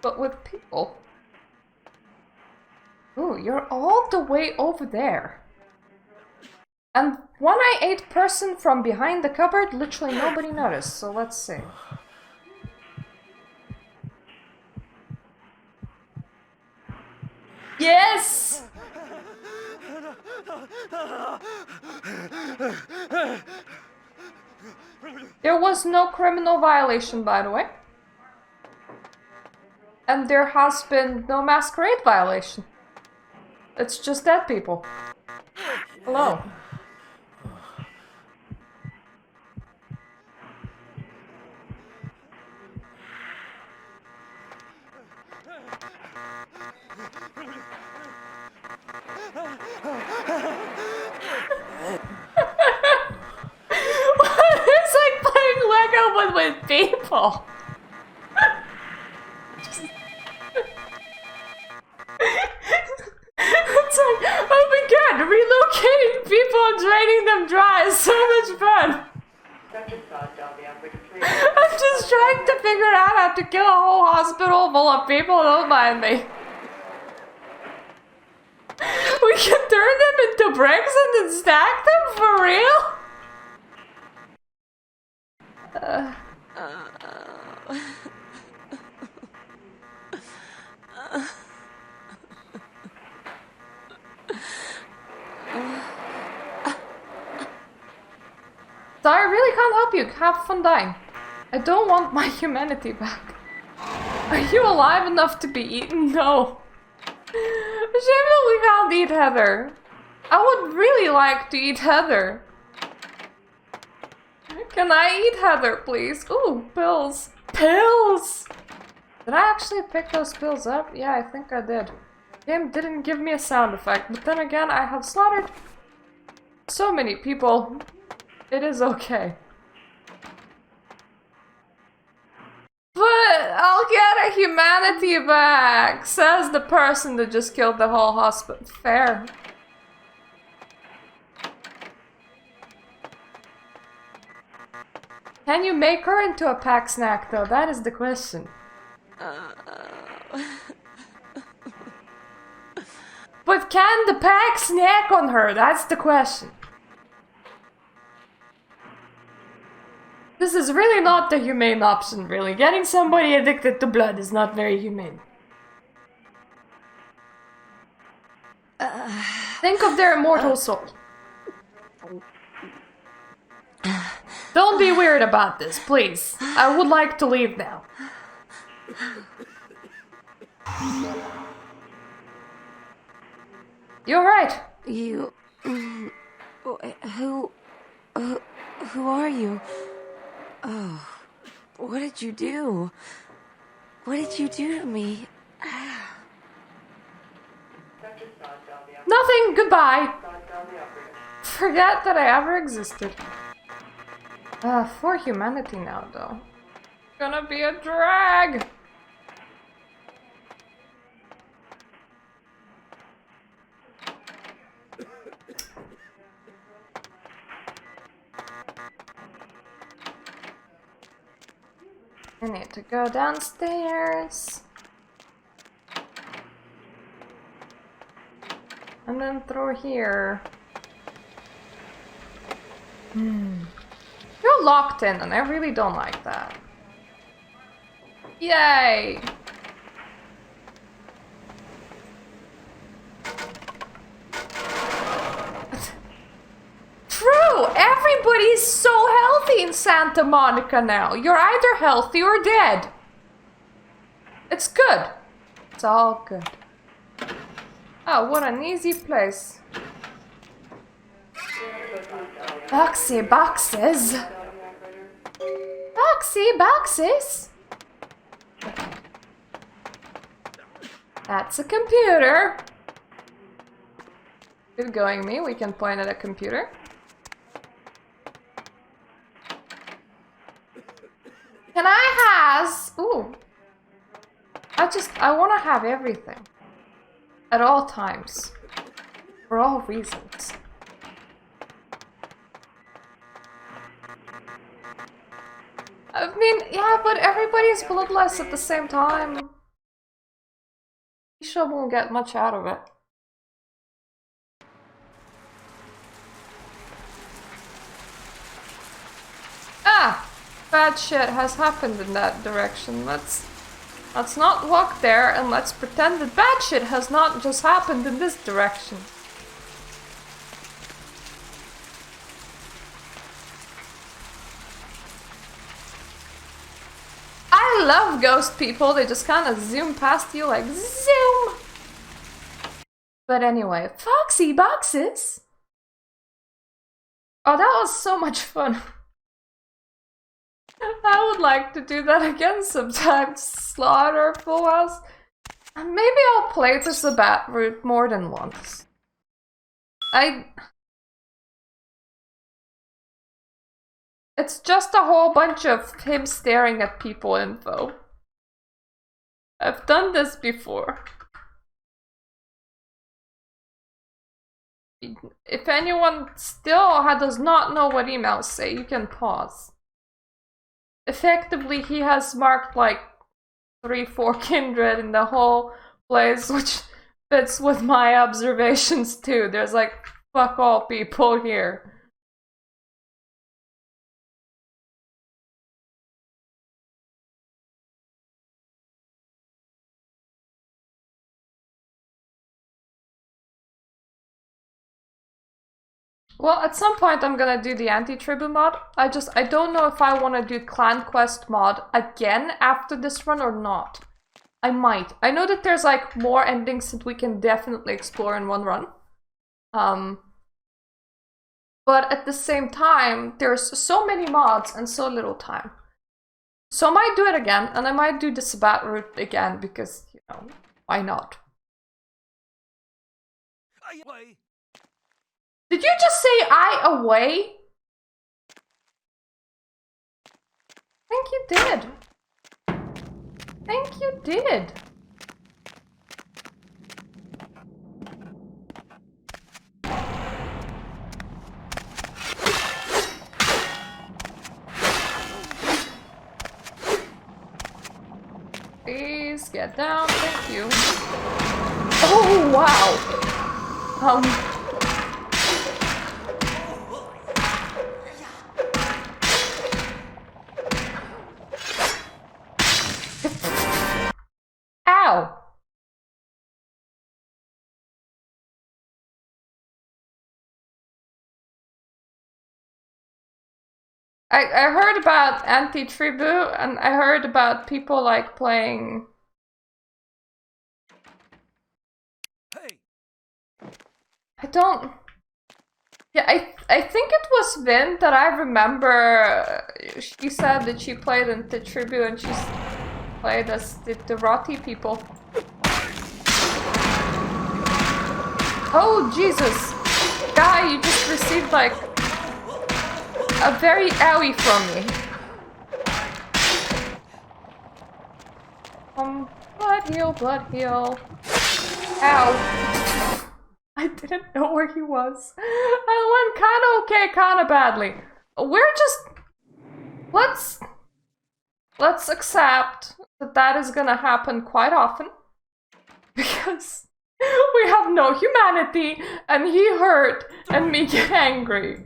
but with people. Ooh, you're all the way over there. And when I ate person from behind the cupboard, literally nobody noticed, so let's see. Yes! There was no criminal violation, by the way. And there has been no masquerade violation. It's just dead people. Hello. It's like playing Lego but with people. It's like, oh my god, relocating people and draining them dry is so much fun. I'm just trying to figure out how to kill a whole hospital full of people, don't mind me. We can turn them into bricks and then stack them for real? So I really can't help you. Have fun dying. I don't want my humanity back. Are you alive enough to be eaten? No. Shame that we can't eat Heather. I would really like to eat Heather. Can I eat Heather, please? Ooh, pills. Pills! Did I actually pick those pills up? Yeah, I think I did. Game didn't give me a sound effect, but then again, I have slaughtered so many people. It is okay. But I'll get a humanity back, says the person that just killed the whole hospital. Fair. Can you make her into a pack snack, though? That is the question. But can the pack snack on her? That's the question. This is really not the humane option, really. Getting somebody addicted to blood is not very humane. Think of their immortal soul. Don't be weird about this, please. I would like to leave now. You're right. You... Who are you? Oh, what did you do? What did you do to me? Nothing, goodbye. Forget that I ever existed. For humanity now, though. Gonna be a drag. I need to go downstairs. And then through here. You're locked in, and I really don't like that. Yay! True! Everybody's so healthy in Santa Monica now. You're either healthy or dead. It's good. It's all good. Oh, what an easy place. Boxy boxes. Boxy boxes. That's a computer. Good going, me. We can point at a computer. Can I has? Ooh. I want to have everything. At all times. For all reasons. I mean, yeah, but everybody's bloodless at the same time. Isha won't get much out of it. Ah! Bad shit has happened in that direction. Let's not walk there and let's pretend that bad shit has not just happened in this direction. I love ghost people, they just kind of zoom past you like zoom! But anyway, Foxy Boxes! Oh, that was so much fun. I would like to do that again sometimes. Slaughter Full House. Maybe I'll play the Sabat route more than once. It's just a whole bunch of him staring at people info. I've done this before. If anyone still does not know what emails say, you can pause. Effectively, he has marked like 3-4 kindred in the whole place, which fits with my observations too. There's like fuck all people here. Well, at some point I'm gonna do the anti-tribu mod. I don't know if I want to do Clan Quest mod again after this run or not. I might. I know that there's like more endings that we can definitely explore in one run. But at the same time, there's so many mods and so little time. So I might do it again, and I might do the Sabbat route again, because, you know, why not? Did you just say I away? I think you did. I think you did. Please get down, thank you. Oh wow! Ow! I heard about anti-tribu, and I heard about people like playing... Hey. I don't... Yeah, I think it was Vin that I remember. She said that she played anti-tribu and she played as the Roti people. Oh, Jesus! Guy, you just received like a very owie from me. Blood heal, blood heal. Ow. I didn't know where he was. I went kinda okay, kinda badly. We're just... Let's accept that that is gonna happen quite often. Because we have no humanity, and he hurt, and me get angry.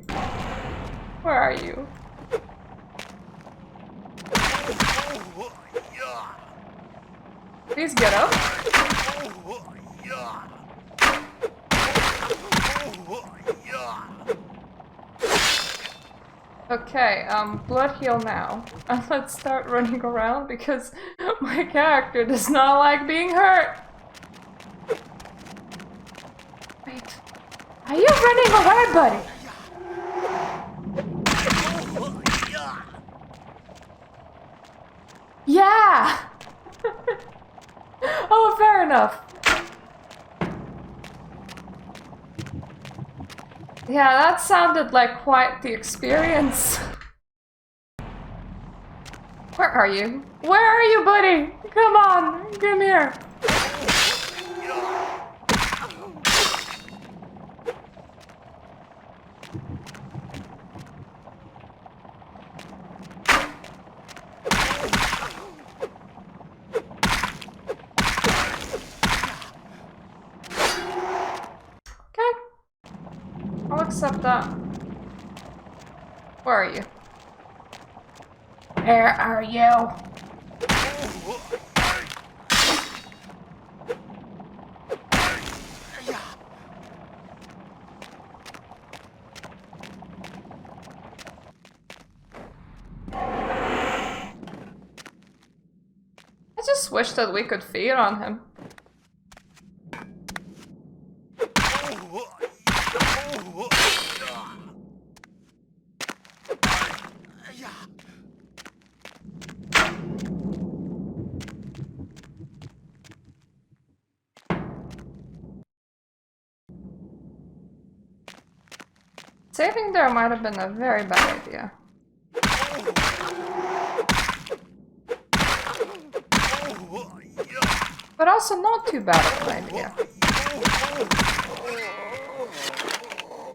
Where are you? Please get up. Okay, blood heal now. And let's start running around because my character does not like being hurt. Wait. Are you running away, buddy? Yeah! Oh, fair enough. Yeah, that sounded like quite the experience. Where are you? Where are you, buddy? Come on, come here. I'll accept that. Where are you? Where are you? I just wish that we could feed on him. Saving there might have been a very bad idea. But also not too bad of an idea.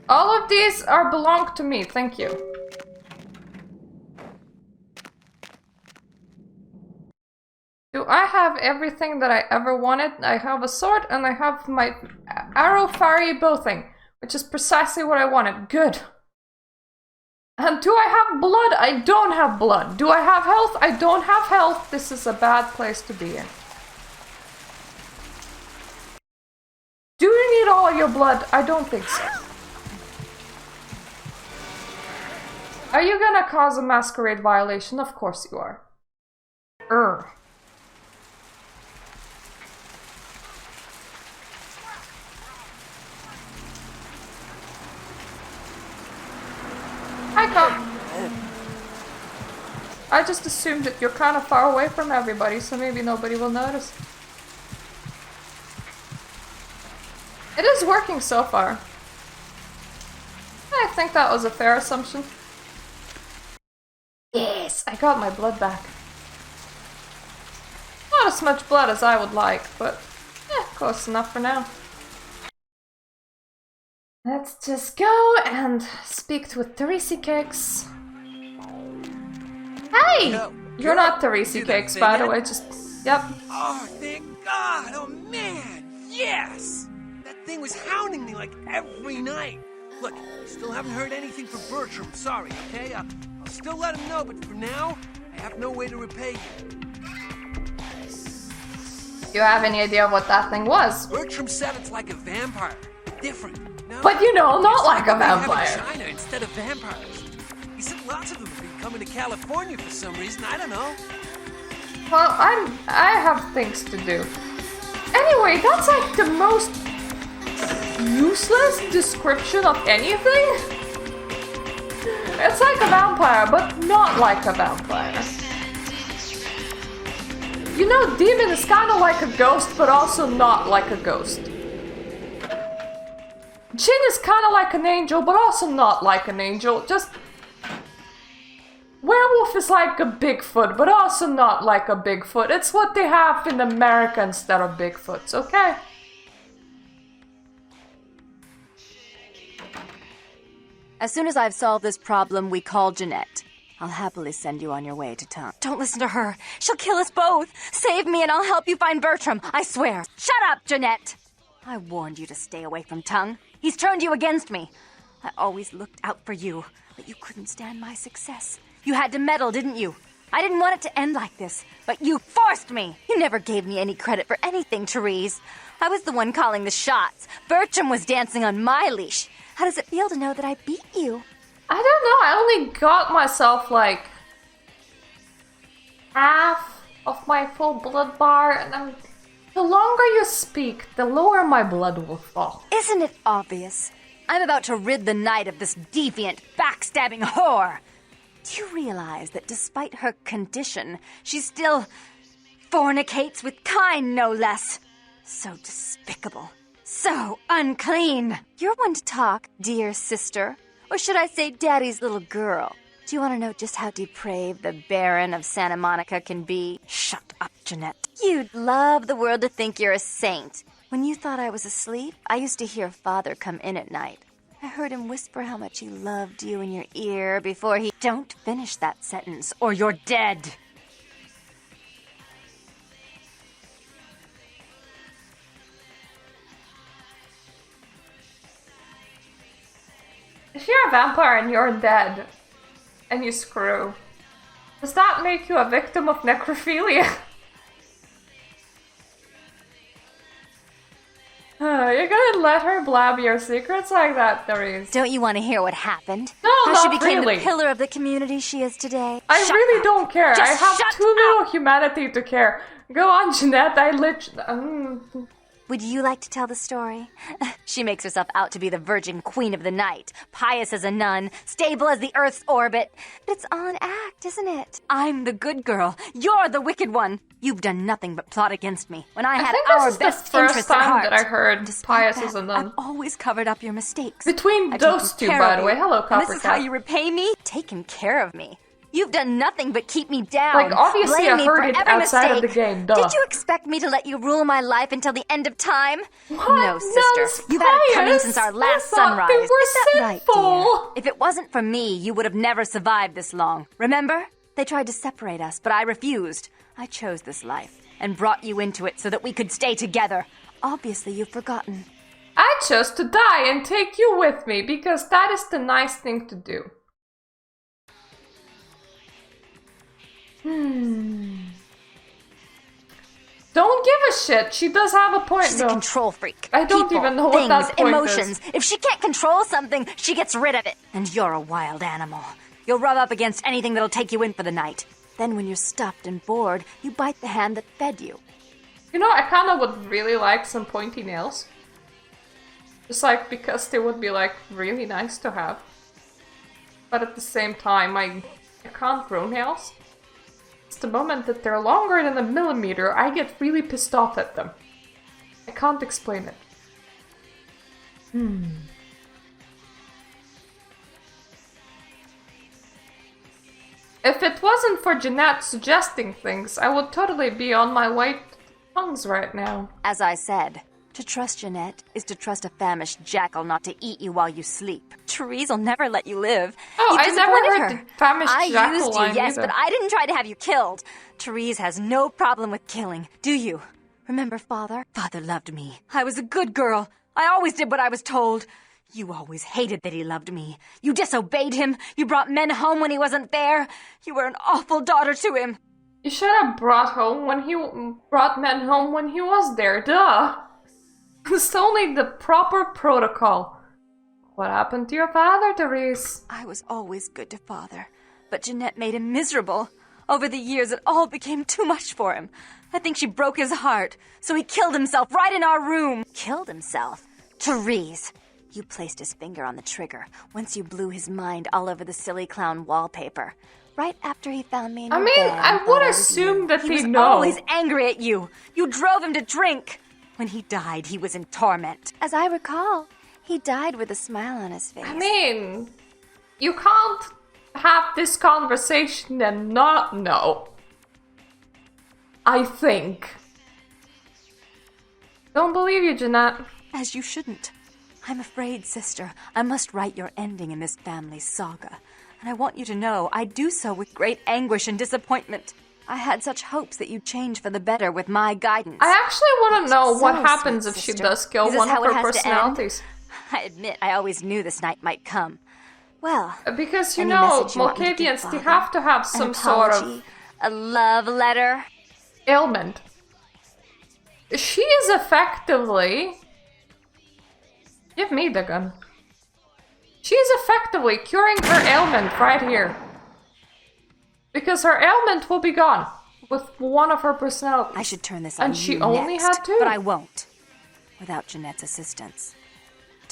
All of these belong to me, thank you. Do I have everything that I ever wanted? I have a sword and I have my arrow fiery bow thing, which is precisely what I wanted. Good. And do I have blood? I don't have blood. Do I have health? I don't have health. This is a bad place to be in. Do you need all your blood? I don't think so. Are you gonna cause a masquerade violation? Of course you are. I just assumed that you're kind of far away from everybody, so maybe nobody will notice. It is working so far. I think that was a fair assumption. Yes, I got my blood back. Not as much blood as I would like, but close enough for now. Let's just go and speak with Teresi Cakes. Hey! Yo, You're not Teresi do Cakes, that by thing the way, yet? just... Yep. Oh, thank God! Oh, man! Yes! That thing was hounding me like every night. Look, I still haven't heard anything from Bertram. Sorry, okay? I'll still let him know, but for now, I have no way to repay you. Do you have any idea what that thing was? Bertram said it's like a vampire. Different. No? But you know, not It's like a what they have in vampire. China instead of vampires. He said lots of them have been coming to California for some reason. I don't know. Well, I have things to do. Anyway, that's like the most useless description of anything. It's like a vampire, but not like a vampire. You know, demon is kind of like a ghost, but also not like a ghost. Jinn is kind of like an angel, but also not like an angel. Just... Werewolf is like a Bigfoot, but also not like a Bigfoot. It's what they have in America instead of Bigfoots, okay? As soon as I've solved this problem, we call Jeanette. I'll happily send you on your way to town. Don't listen to her. She'll kill us both. Save me and I'll help you find Bertram. I swear. Shut up, Jeanette! I warned you to stay away from Tongue. He's turned you against me. I always looked out for you, but you couldn't stand my success. You had to meddle, didn't you? I didn't want it to end like this, but you forced me. You never gave me any credit for anything, Therese. I was the one calling the shots. Bertram was dancing on my leash. How does it feel to know that I beat you? I don't know, I only got myself like half of my full blood bar, and the longer you speak, the lower my blood will fall. Isn't it obvious? I'm about to rid the night of this deviant, backstabbing whore. Do you realize that despite her condition, she still fornicates with Kine, no less? So despicable. So unclean. You're one to talk, dear sister. Or should I say daddy's little girl? Do you want to know just how depraved the Baron of Santa Monica can be? Shut up, Jeanette. You'd love the world to think you're a saint. When you thought I was asleep, I used to hear Father come in at night. I heard him whisper how much he loved you in your ear before he... Don't finish that sentence, or you're dead. If you're a vampire and you're dead, and you screw, does that make you a victim of necrophilia? You're gonna let her blab your secrets like that, Therese? Don't you want to hear what happened? No, how not she became really. the pillar of the community she is today? I Shut really up. don't care. I Just have shut too little up. humanity to care. Go on, Jeanette. I literally... Would you like to tell the story? She makes herself out to be the virgin queen of the night, pious as a nun, stable as the Earth's orbit. But it's all an act, isn't it? I'm the good girl. You're the wicked one. You've done nothing but plot against me when I had think our this is the best first interests at time heart. that I heard Despite pious that, as a nun. I've always covered up your mistakes. Between I've those taken two, care by of the way. you. Hello, And this is how Coppercat. you repay me? Taking care of me. You've done nothing but keep me down. Like, obviously Blame I me heard for it every outside of mistake. the game, duh. Did you expect me to let you rule my life until the end of time? What? No, sister. You've had it coming Nuns, since our pious? last I thought sunrise. they were Is that right, sinful. dear? If it wasn't for me, you would have never survived this long. Remember? They tried to separate us, but I refused. I chose this life and brought you into it so that we could stay together. Obviously, you've forgotten. I chose to die and take you with me because that is the nice thing to do. Don't give a shit. She does have a point, She's a though. control freak. I don't People, even know what things, that point emotions. is. If she can't control something, she gets rid of it. And you're a wild animal. You'll rub up against anything that'll take you in for the night. Then when you're stuffed and bored, you bite the hand that fed you. You know, I kind of would really like some pointy nails. Just like, because they would be like really nice to have. but at the same time, I can't grow nails. It's the moment that they're longer than a millimeter, I get really pissed off at them. I can't explain it. If it wasn't for Jeanette suggesting things, I would totally be on my white tongues right now. As I said, to trust Jeanette is to trust a famished jackal not to eat you while you sleep. Therese will never let you live. Oh, I never heard her. the famished jackal I used you, line yes, either. but I didn't try to have you killed. Therese has no problem with killing, do you? Remember Father? Father loved me. I was a good girl. I always did what I was told. You always hated that he loved me. You disobeyed him. You brought men home when he wasn't there. You were an awful daughter to him. You should have brought men home when he was there, duh. It's only the proper protocol. What happened to your father, Therese? I was always good to Father, but Jeanette made him miserable. Over the years, it all became too much for him. I think she broke his heart, so he killed himself right in our room. Killed himself? Therese, you placed his finger on the trigger once you blew his mind all over the silly clown wallpaper. Right after he found me in your bed, I would assume that he they was know. always angry at you. You drove him to drink. When he died, he was in torment. As I recall, he died with a smile on his face. I mean, you can't have this conversation and not know. I think. Don't believe you, Jeanette. As you shouldn't. I'm afraid, sister, I must write your ending in this family saga. And I want you to know I do so with great anguish and disappointment. I had such hopes that you'd change for the better with my guidance. I actually want to know what So, happens sweet if she sister. does kill Is this one how of it her has to end? personalities. I admit I always knew this night might come. Well, Because, you any know, message you want me to give Malkavians, they Father? have to have An some sort apology? of A love letter? ailment. She is effectively... Give me the gun. She is effectively curing her ailment right here. Because her ailment will be gone with one of her personalities. I should turn this on And she you only next, had two. but I won't. Without Jeanette's assistance.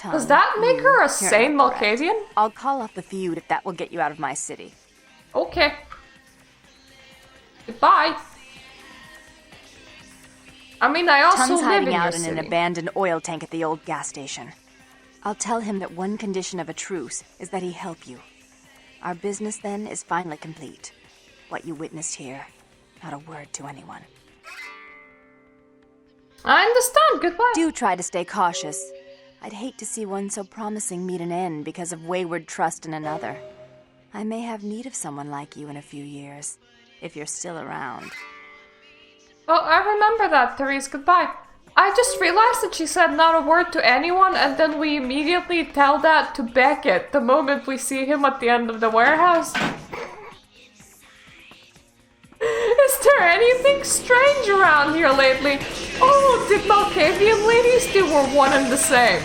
Does that make her a You're sane incorrect. Malkavian? I'll call off the feud if that will get you out of my city. Okay. Goodbye. I mean, I also Tom's live hiding in your out in an city. abandoned oil tank at the old gas station. I'll tell him that one condition of a truce is that he help you. Our business then is finally complete. What you witnessed here, not a word to anyone. I understand. Goodbye. Do try to stay cautious. I'd hate to see one so promising meet an end because of wayward trust in another. I may have need of someone like you in a few years, if you're still around. Well, I remember that, Therese. Goodbye. I just realized that she said not a word to anyone, and then we immediately tell that to Beckett the moment we see him at the end of the warehouse. Is there anything strange around here lately? Oh, did Malkavian ladies do were one and the same?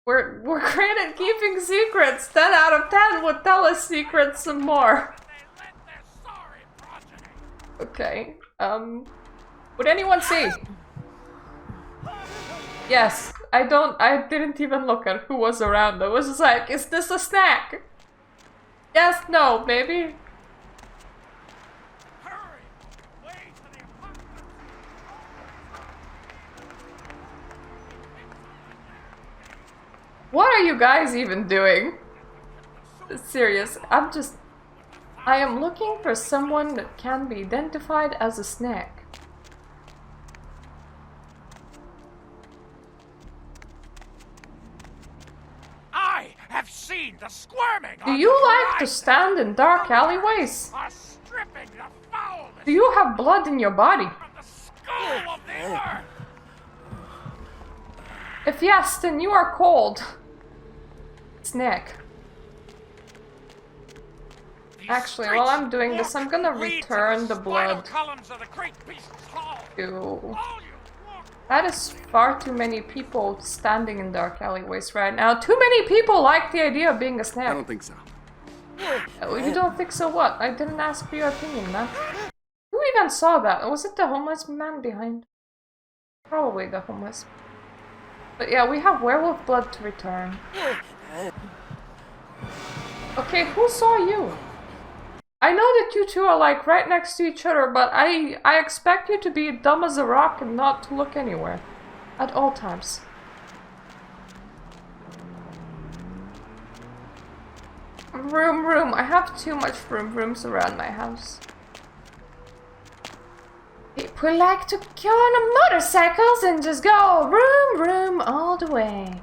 We're great at keeping secrets. 10 out of 10 would tell us secrets some more. Okay. Would anyone see? Yes. I didn't even look at who was around. I was just like, is this a snack? Yes, no, maybe. What are you guys even doing? Serious, I am looking for someone that can be identified as a snack. I have seen the squirming. Do you like to stand in dark alleyways? Are stripping the foulness Do you have blood in your body? from the skull of the earth. If yes, then you are cold. Snack. Actually, while I'm doing this, I'm gonna return the blood to... That is far too many people standing in dark alleyways right now. Too many people like the idea of being a snack. I don't think so. Oh, you don't think so what? I didn't ask for your opinion, man. Who even saw that. Was it the homeless man behind? Probably the homeless. But yeah, we have werewolf blood to return. Okay, who saw you? I know that you two are like right next to each other, but I expect you to be dumb as a rock and not to look anywhere. At all times. Room. I have too much rooms around my house. People like to go on motorcycles and just go room all the way.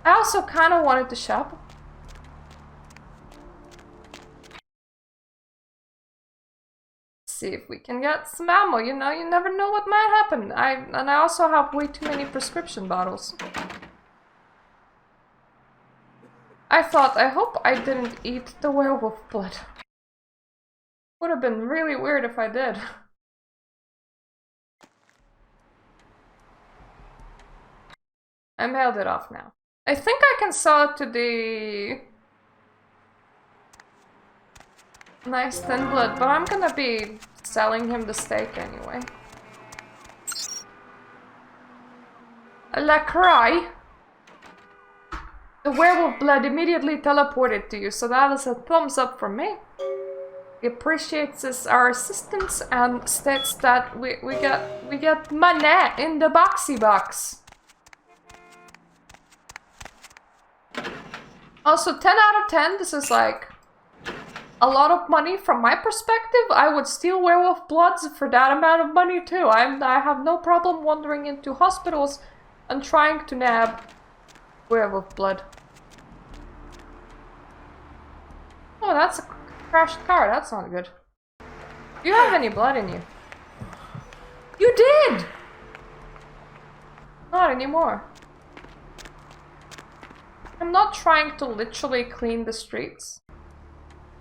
I also kind of wanted to shop. See if we can get some ammo, you know, you never know what might happen. And I also have way too many prescription bottles. I hope I didn't eat the werewolf blood. Would have been really weird if I did. I mailed it off now. I think I can sell it to the nice thin blood, but I'm gonna be selling him the steak anyway. LaCroix. The werewolf blood immediately teleported to you, so that is a thumbs up from me. He appreciates our assistance and states that we get money in the boxy box. Also, 10 out of 10, this is like a lot of money from my perspective. I would steal werewolf bloods for that amount of money too. I have no problem wandering into hospitals and trying to nab werewolf blood. Oh, that's a crashed car. That's not good. Do you have any blood in you? You did! Not anymore. I'm not trying to literally clean the streets.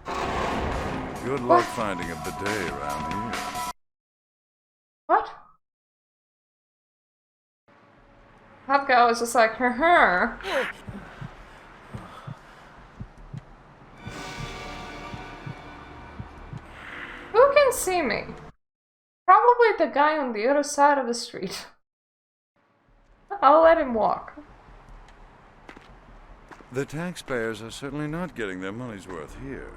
Good luck finding a bidet around here. What? That guy was just like, her. Who can see me? Probably the guy on the other side of the street. I'll let him walk. The taxpayers are certainly not getting their money's worth here.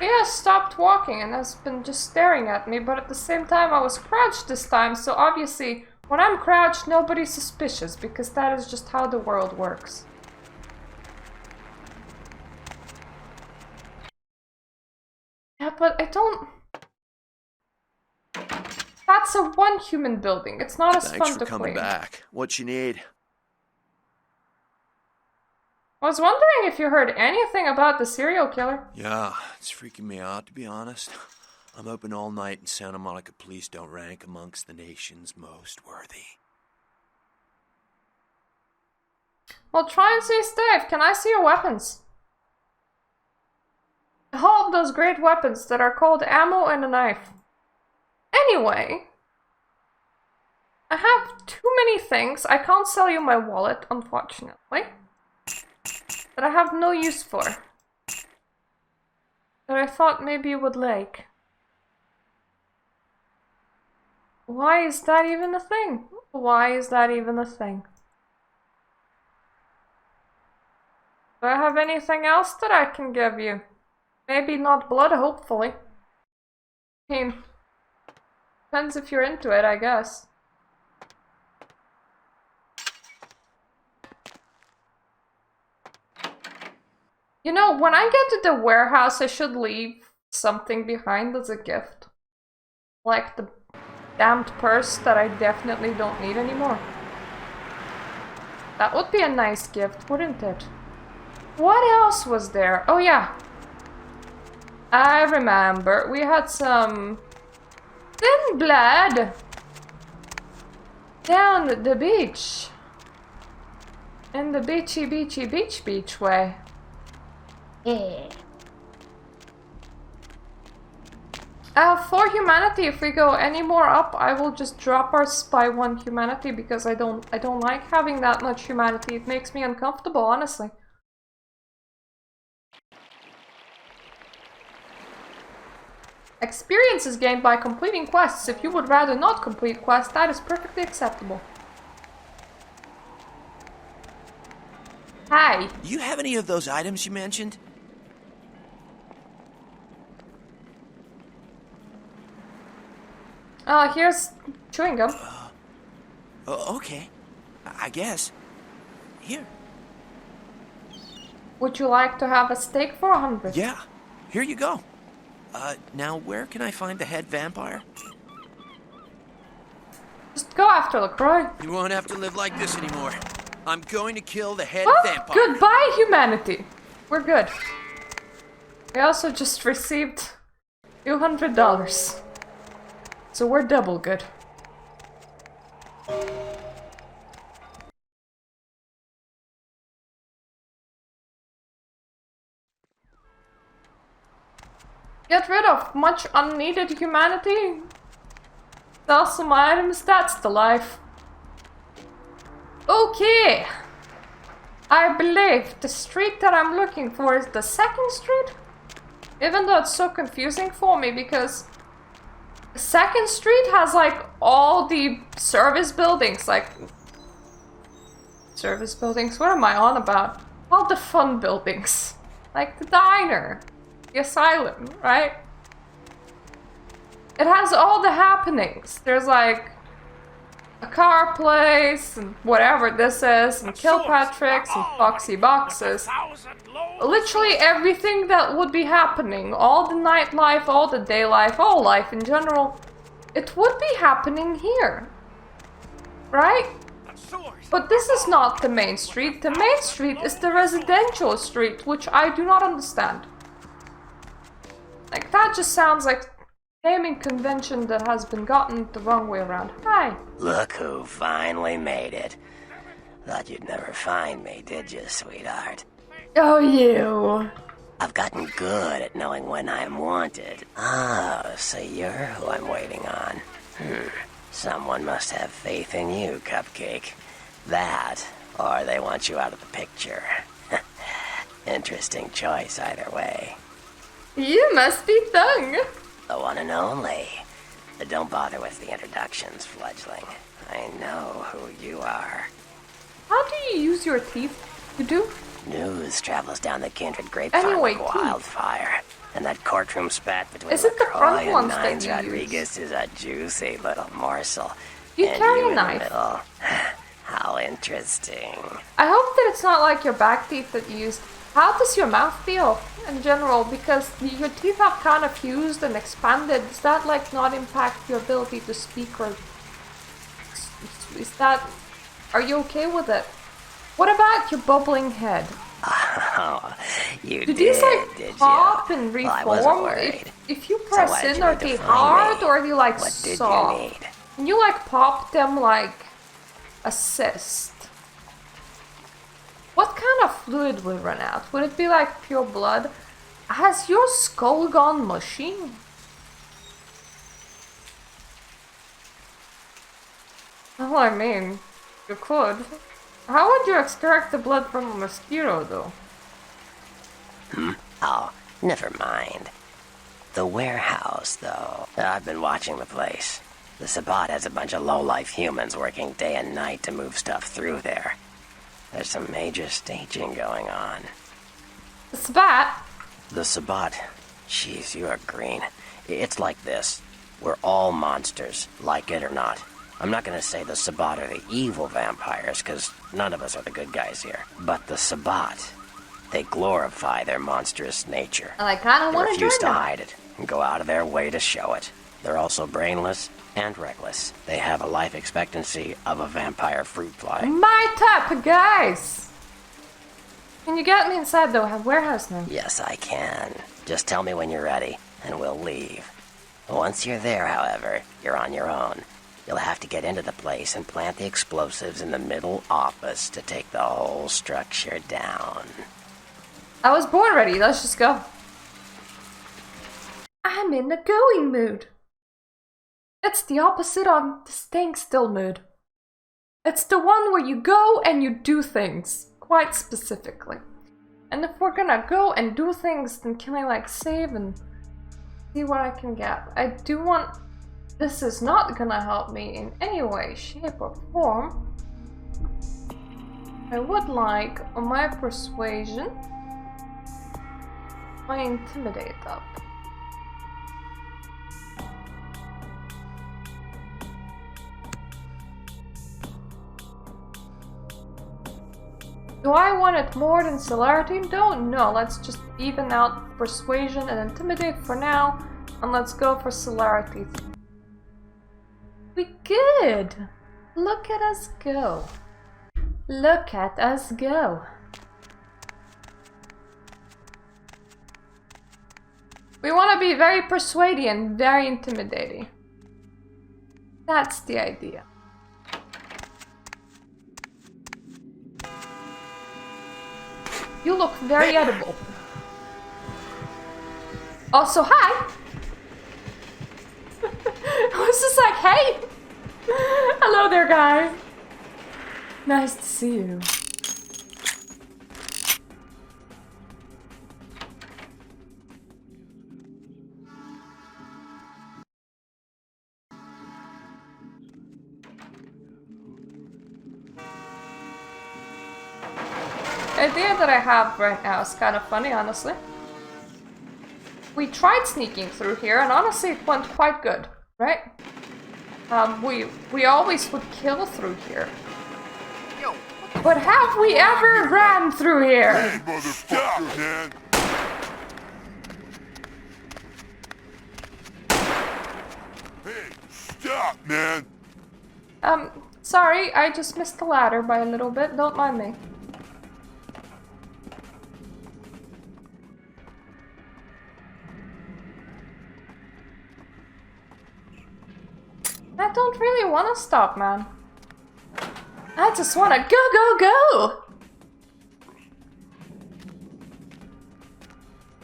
He has stopped walking and has been just staring at me, but at the same time I was crouched this time, so obviously when I'm crouched nobody's suspicious, because that is just how the world works. Yeah, but I don't... That's a one human building. It's not as fun to clean. Thanks for coming back. What you need? I was wondering if you heard anything about the serial killer. Yeah, it's freaking me out, to be honest. I'm open all night and Santa Monica police don't rank amongst the nation's most worthy. Well, try and stay safe. Can I see your weapons? All of those great weapons that are called ammo and a knife. Anyway, I have too many things. I can't sell you my wallet, unfortunately. That I have no use for. That I thought maybe you would like. Why is that even a thing? Why is that even a thing? Do I have anything else that I can give you? Maybe not blood, hopefully. I mean, depends if you're into it, I guess. You know, when I get to the warehouse, I should leave something behind as a gift. Like the damned purse that I definitely don't need anymore. That would be a nice gift, wouldn't it? What else was there? Oh yeah. I remember. We had some thin blood down the beach. In the beach way. Yeah. For humanity, if we go any more up, I will just drop ours by 1 humanity because I don't like having that much humanity. It makes me uncomfortable, honestly. Experience is gained by completing quests. If you would rather not complete quests, that is perfectly acceptable. Hi. Do you have any of those items you mentioned? Here's chewing gum. Okay. I guess. Here. Would you like to have a steak for 100? Yeah. Here you go. Now where can I find the head vampire? Just go after LaCroix. You won't have to live like this anymore. I'm going to kill the head vampire. Goodbye, humanity. We're good. We also just received $200. So we're double good. Get rid of much unneeded humanity. Sell some items, that's the life. Okay. I believe the street that I'm looking for is the 2nd street. Even though it's so confusing for me because 2nd Street has like all the service buildings, like service buildings, what am I on about? All the fun buildings. Like the diner, the asylum, right? It has all the happenings. There's like a car place and whatever this is, and Kilpatrick's and Foxy Boxes. Literally everything that would be happening, all the nightlife, all the day life, all life in general, it would be happening here. Right? But this is not the main street. The main street is the residential street, which I do not understand. Like, that just sounds like naming convention that has been gotten the wrong way around. Hi. Look who finally made it. Thought you'd never find me, did you, sweetheart? Oh, you. I've gotten good at knowing when I'm wanted. Oh, so you're who I'm waiting on. Someone must have faith in you, Cupcake. That, or they want you out of the picture. Interesting choice either way. You must be Thung. The one and only. But don't bother with the introductions, fledgling. I know who you are. How do you use your teeth? You do? News travels down the kindred grapevine like wildfire. And that courtroom spat between LaCroix and Nines Rodriguez is a juicy little morsel. You and carry you a knife. How interesting. I hope that it's not like your back teeth that you used. How does your mouth feel in general? Because your teeth have kind of fused and expanded. Does that like not impact your ability to speak, or is that? Are you okay with it? What about your bubbling head? Oh, you did these like did pop you? and reform? Well, I wasn't worried. If you press so in, are they hard or are they like what soft? What did you need? Can you like pop them like a cyst? What kind of fluid will run out? Would it be like pure blood? Has your skull gone mushy? Well, I mean, you could. How would you extract the blood from a mosquito, though? Oh, never mind. The warehouse, though. I've been watching the place. The Sabbat has a bunch of low-life humans working day and night to move stuff through there. There's some major staging going on. The Sabbat? The Sabbat. Jeez, you are green. It's like this. We're all monsters, like it or not. I'm not gonna say the Sabbat are the evil vampires, because none of us are the good guys here. But the Sabbat, they glorify their monstrous nature. And I kinda They want to refuse join to them. hide it, and go out of their way to show it. They're also brainless and reckless. They have a life expectancy of a vampire fruit fly. My type of guys! Can you get me inside the warehouse now? Yes, I can. Just tell me when you're ready, and we'll leave. Once you're there, however, you're on your own. You'll have to get into the place and plant the explosives in the middle office to take the whole structure down. I was born ready, let's just go. I I'm in the going mood. It's the opposite of the staying still mood. It's the one where you go and you do things, quite specifically. And if we're gonna go and do things, then can I like save and see what I can get? I do want... This is not gonna help me in any way, shape or form. I would like my persuasion, my intimidate up. Do I want it more than celerity? Don't know. Let's just even out persuasion and intimidate for now, and let's go for celerity. We good. Look at us go. Look at us go. We want to be very persuading and very intimidating. That's the idea. You look very edible. Also, hi! I was just like, hey! Hello there, guy. Nice to see you. The idea that I have right now is kind of funny, honestly. We tried sneaking through here, and honestly, it went quite good, right? We always would kill through here. But have we ever ran through here? Hey, motherfucker, man! Hey, stop, man! Sorry, I just missed the ladder by a little bit, don't mind me. I don't really want to stop, man. I just want to go, go, go!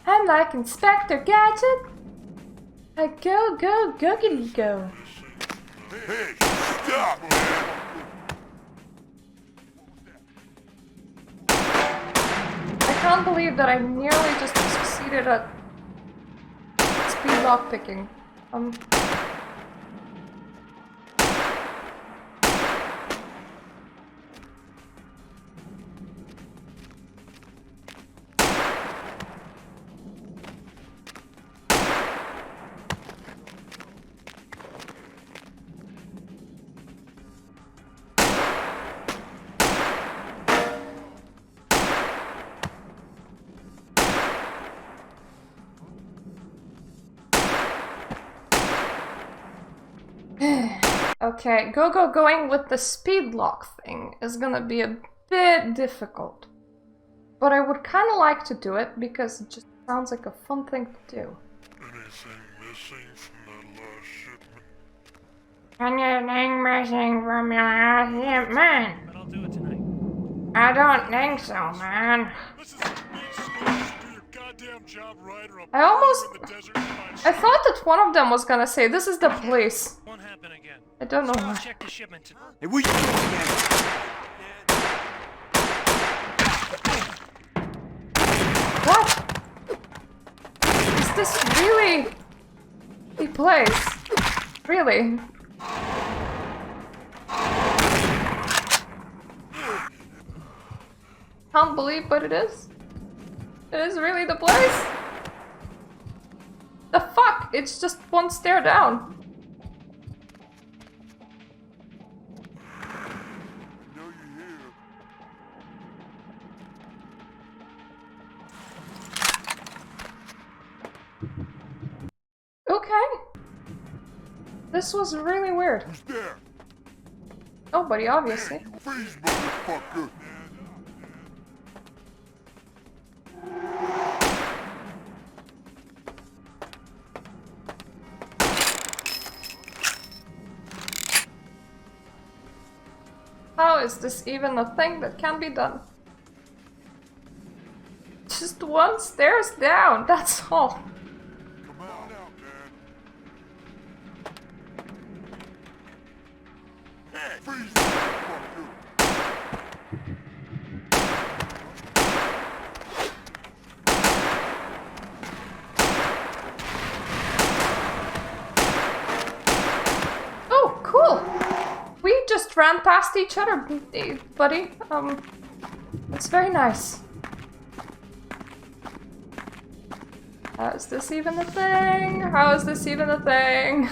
I'm like Inspector Gadget. I go, go, googity go. Hey, stop, man! I can't believe that I nearly just succeeded at speed lockpicking. Okay, going with the speed lock thing is gonna be a bit difficult. But I would kind of like to do it because it just sounds like a fun thing to do. Anything missing from that last shipment? Anything missing from your last shipment? But I'll do it tonight. I don't think so, man. I almost... I thought that one of them was gonna say, this is the place. Won't happen again. I don't know why. Check the shipment. Hey, what are you doing, man? What? Is this really the place? Really? Can't believe what it is. It is really the place? The fuck? It's just one stair down. Okay. This was really weird. Who's there? Nobody, obviously. Freeze, motherfucker! How is this even a thing that can be done? Just one stairs down, that's all. Come on out, man. ran past each other, buddy. It's very nice. How is this even a thing? How is this even a thing?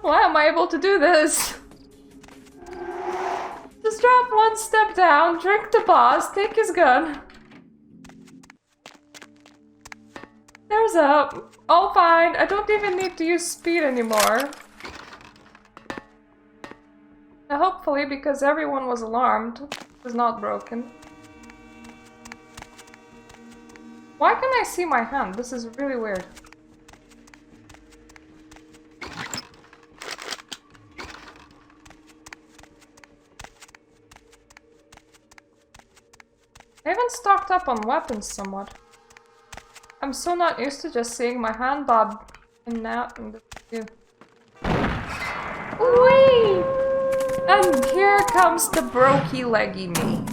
Why am I able to do this? Just drop one step down, drink the boss, take his gun. There's up. All fine. I don't even need to use speed anymore. Now, hopefully, because everyone was alarmed, it was not broken. Why can't I see my hand? This is really weird. I even stocked up on weapons somewhat. I'm so not used to just seeing my hand bob in and out and do. Whee! And here comes the brokey leggy me.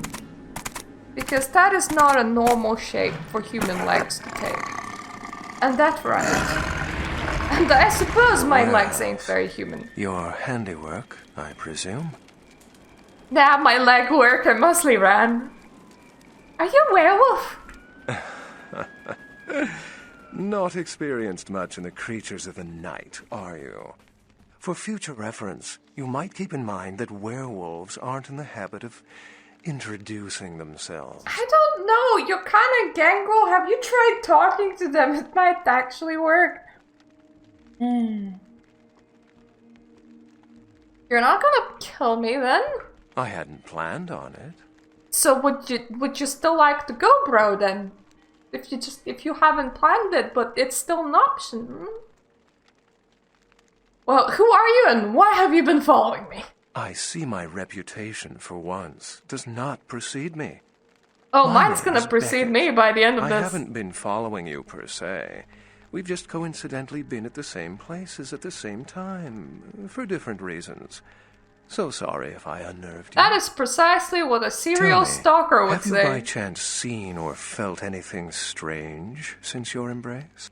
Because that is not a normal shape for human legs to take. And that's right. And I suppose my legs ain't very human. Your handiwork, I presume? Nah, my leg work, I mostly ran. Are you a werewolf? Not experienced much in the creatures of the night, are you? For future reference, you might keep in mind that werewolves aren't in the habit of introducing themselves. I don't know, you're kind of gangrel. Have you tried talking to them? It might actually work. You're not gonna kill me then? I hadn't planned on it. So would you still like to go, bro, then? If you haven't planned it, but it's still an option. Well, who are you and why have you been following me? I see my reputation, for once, does not precede me. Oh, mine's gonna precede me by the end of this. I haven't been following you, per se. We've just coincidentally been at the same places at the same time, for different reasons. So sorry if I unnerved you. That is precisely what a serial stalker would say. Have you by chance seen or felt anything strange since your embrace?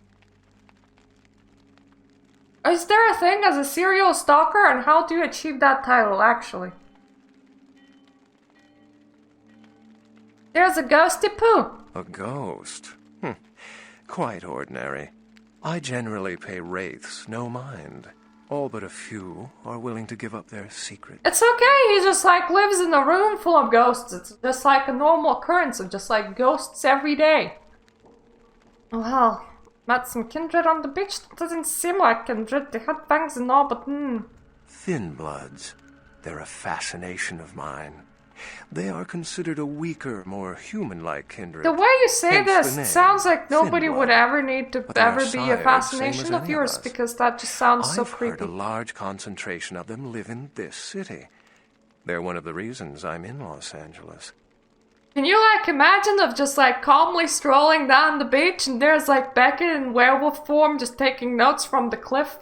Is there a thing as a serial stalker, and how do you achieve that title, actually? There's a ghosty poo. A ghost? Quite ordinary. I generally pay wraiths no mind. All but a few are willing to give up their secret. It's okay, he just like lives in a room full of ghosts. It's just like a normal occurrence of just like ghosts every day. Well, met some kindred on the beach. That doesn't seem like kindred. They had fangs and all, but Thin bloods. They're a fascination of mine. They are considered a weaker, more human-like kindred. The way you say this, it sounds like nobody would ever need to ever be a fascination of yours, because that just sounds so creepy. I've heard a large concentration of them live in this city. They're one of the reasons I'm in Los Angeles. Can you like imagine of just like calmly strolling down the beach and there's like Beckett in werewolf form just taking notes from the cliff?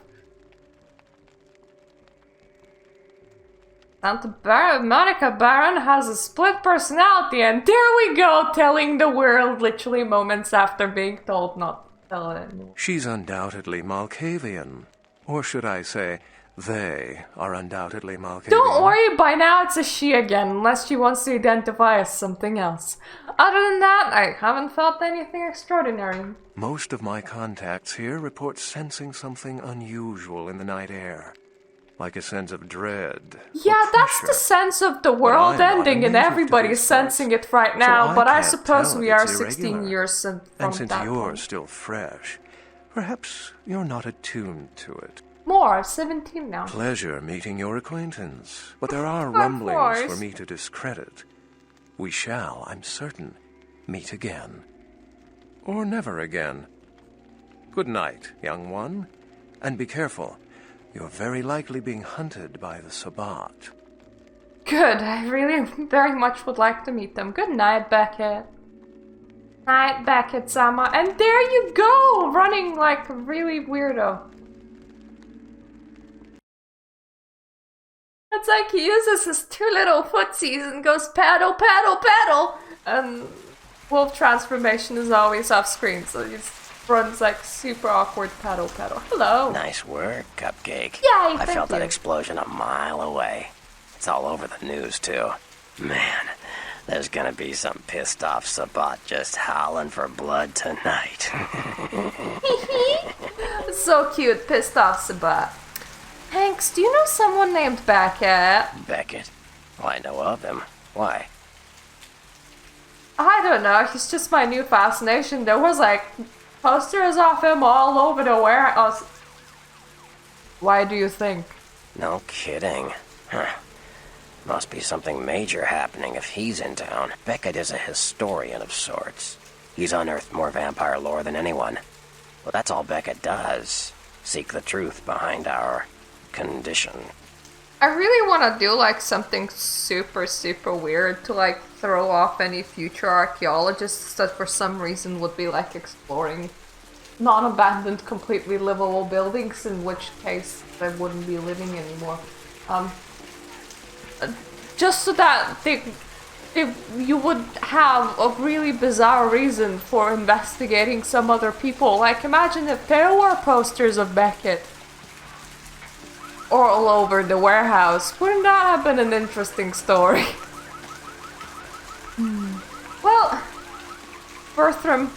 Monica Baron has a split personality, and there we go, telling the world literally moments after being told not to tell it anymore. She's undoubtedly Malkavian. Or should I say, they are undoubtedly Malkavian. Don't worry, by now it's a she again, unless she wants to identify as something else. Other than that, I haven't felt anything extraordinary. Most of my contacts here report sensing something unusual in the night air. Like a sense of dread. Yeah, that's the sense of the world ending, and everybody's sensing it right now, but I suppose we are 16 years from that. And since you're still fresh, perhaps you're not attuned to it. More, 17 now. Pleasure meeting your acquaintance, but there are rumblings for me to discredit. We shall, I'm certain, meet again. Or never again. Good night, young one, and be careful. You're very likely being hunted by the Sabbat. Good, I really very much would like to meet them. Good night, Beckett. Night, Beckett-sama. And there you go! Running like a really weirdo. It's like he uses his two little footsies and goes paddle, paddle, paddle! And wolf transformation is always off screen, so he's runs like super awkward paddle paddle. Hello. Nice work, Cupcake. Yay, I felt that explosion a mile away. It's all over the news, too. Man, there's gonna be some pissed off Sabat just howling for blood tonight. So cute, pissed off Sabat. Hanks, do you know someone named Beckett? Beckett? Well, I know of him. Why? I don't know, he's just my new fascination. There was like posters of him all over the warehouse. Why do you think? No kidding. Huh. Must be something major happening if he's in town. Beckett is a historian of sorts. He's unearthed more vampire lore than anyone. Well, that's all Beckett does. Seek the truth behind our condition. I really want to do like something super weird to like throw off any future archaeologists that for some reason would be like exploring non-abandoned, completely livable buildings, in which case they wouldn't be living anymore. Just so that you would have a really bizarre reason for investigating some other people. Like, imagine if there were posters of Beckett all over the warehouse. Wouldn't that have been an interesting story? Well, Bertram,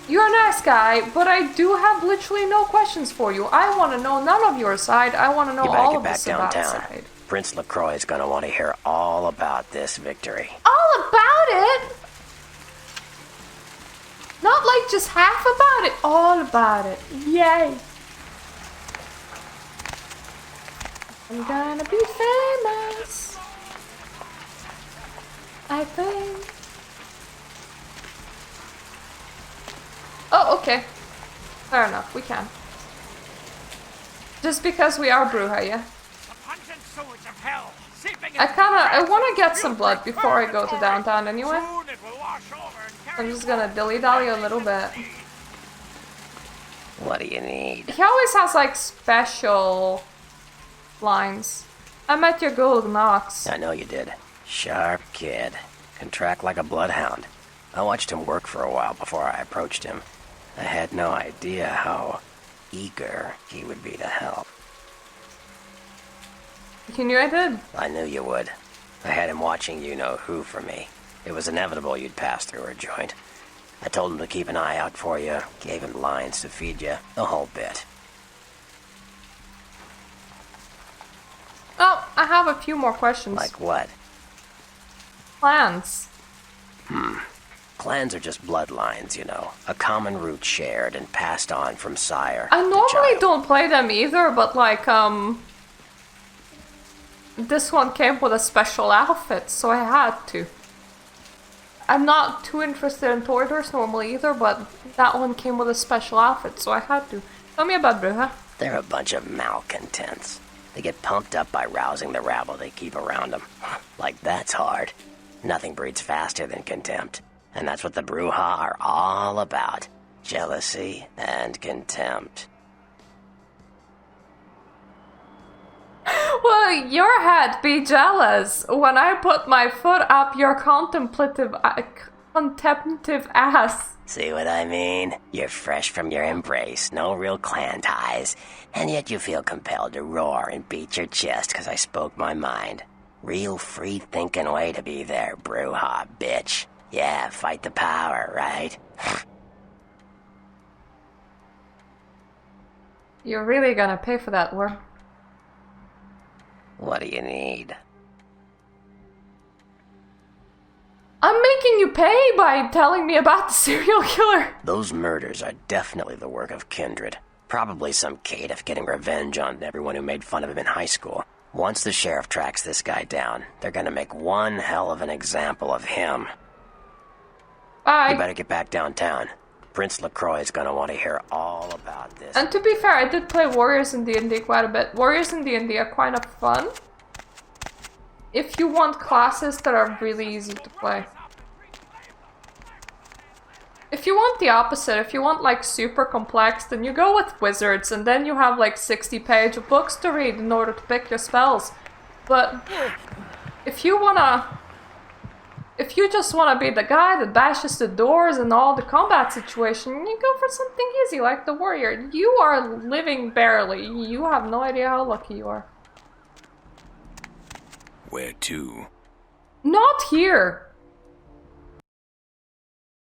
you're a nice guy, but I do have literally no questions for you. I want to know none of your side. I want to know all of the Sabat side. Prince LaCroix is gonna want to hear all about this victory. All about it? Not like just half about it, all about it. Yay! I'm gonna be famous, I think. Oh, okay. Fair enough, we can. Just because we are Bruja, yeah? I want to get some blood before I go to downtown anyway. I'm just gonna dilly-dally a little bit. What do you need? He always has like special lines. I met your gold Knox. I know you did. Sharp kid. Can track like a bloodhound. I watched him work for a while before I approached him. I had no idea how eager he would be to help. You knew I did? I knew you would. I had him watching you-know-who for me. It was inevitable you'd pass through her joint. I told him to keep an eye out for you, gave him lines to feed you, the whole bit. Oh, I have a few more questions. Like what? Clans. Clans are just bloodlines, you know. A common root shared and passed on from sire I to normally child. don't play them either, but like, this one came with a special outfit, so I had to. I'm not too interested in Toridors normally either, but that one came with a special outfit, so I had to. Tell me about Bruja. They're a bunch of malcontents. They get pumped up by rousing the rabble they keep around them. Like that's hard. Nothing breeds faster than contempt. And that's what the Bruja are all about. Jealousy and contempt. Well, your head be jealous. When I put my foot up your contemplative ass. See what I mean? You're fresh from your embrace, no real clan ties, and yet you feel compelled to roar and beat your chest because I spoke my mind. Real free-thinking way to be there, Bruja, bitch. Yeah, fight the power, right? You're really gonna pay for that, worm. What do you need? I'm making you pay by telling me about the serial killer. Those murders are definitely the work of kindred. Probably some caitiff getting revenge on everyone who made fun of him in high school. Once the sheriff tracks this guy down, they're gonna make one hell of an example of him. Bye. You better get back downtown. Prince LaCroix is gonna want to hear all about this. And to be fair, I did play Warriors in D&D quite a bit. Warriors in D&D are kind of fun if you want classes that are really easy to play. If you want the opposite, if you want like super complex, then you go with wizards and then you have like 60 pages of books to read in order to pick your spells. But if you just wanna be the guy that bashes the doors in all the combat situation, you go for something easy like the warrior. You are living barely. You have no idea how lucky you are. everywhere, too. Not here.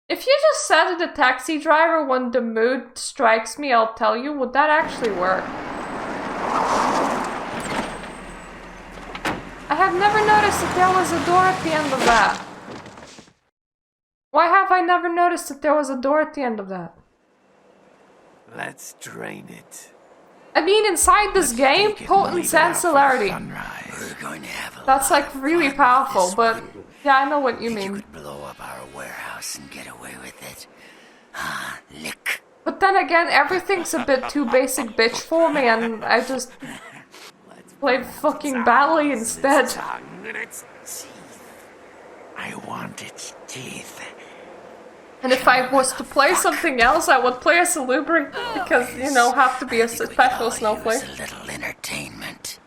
If you just said to the taxi driver when the mood strikes me, I'll tell you, would that actually work? I have never noticed that there was a door at the end of that. Why have I never noticed that there was a door at the end of that? Let's drain it. I mean, inside this game, potent ancillarity. We're going to have That's like really powerful, but yeah, I know what you mean. You could blow up our warehouse and get away with it. Ah, lick. But then again, everything's a bit too basic bitch for me, and I just played fucking Bally instead. I want its teeth. And if I was to play something else, I would play a Salubri, because, you know, have to be a special snowflake. A little entertainment.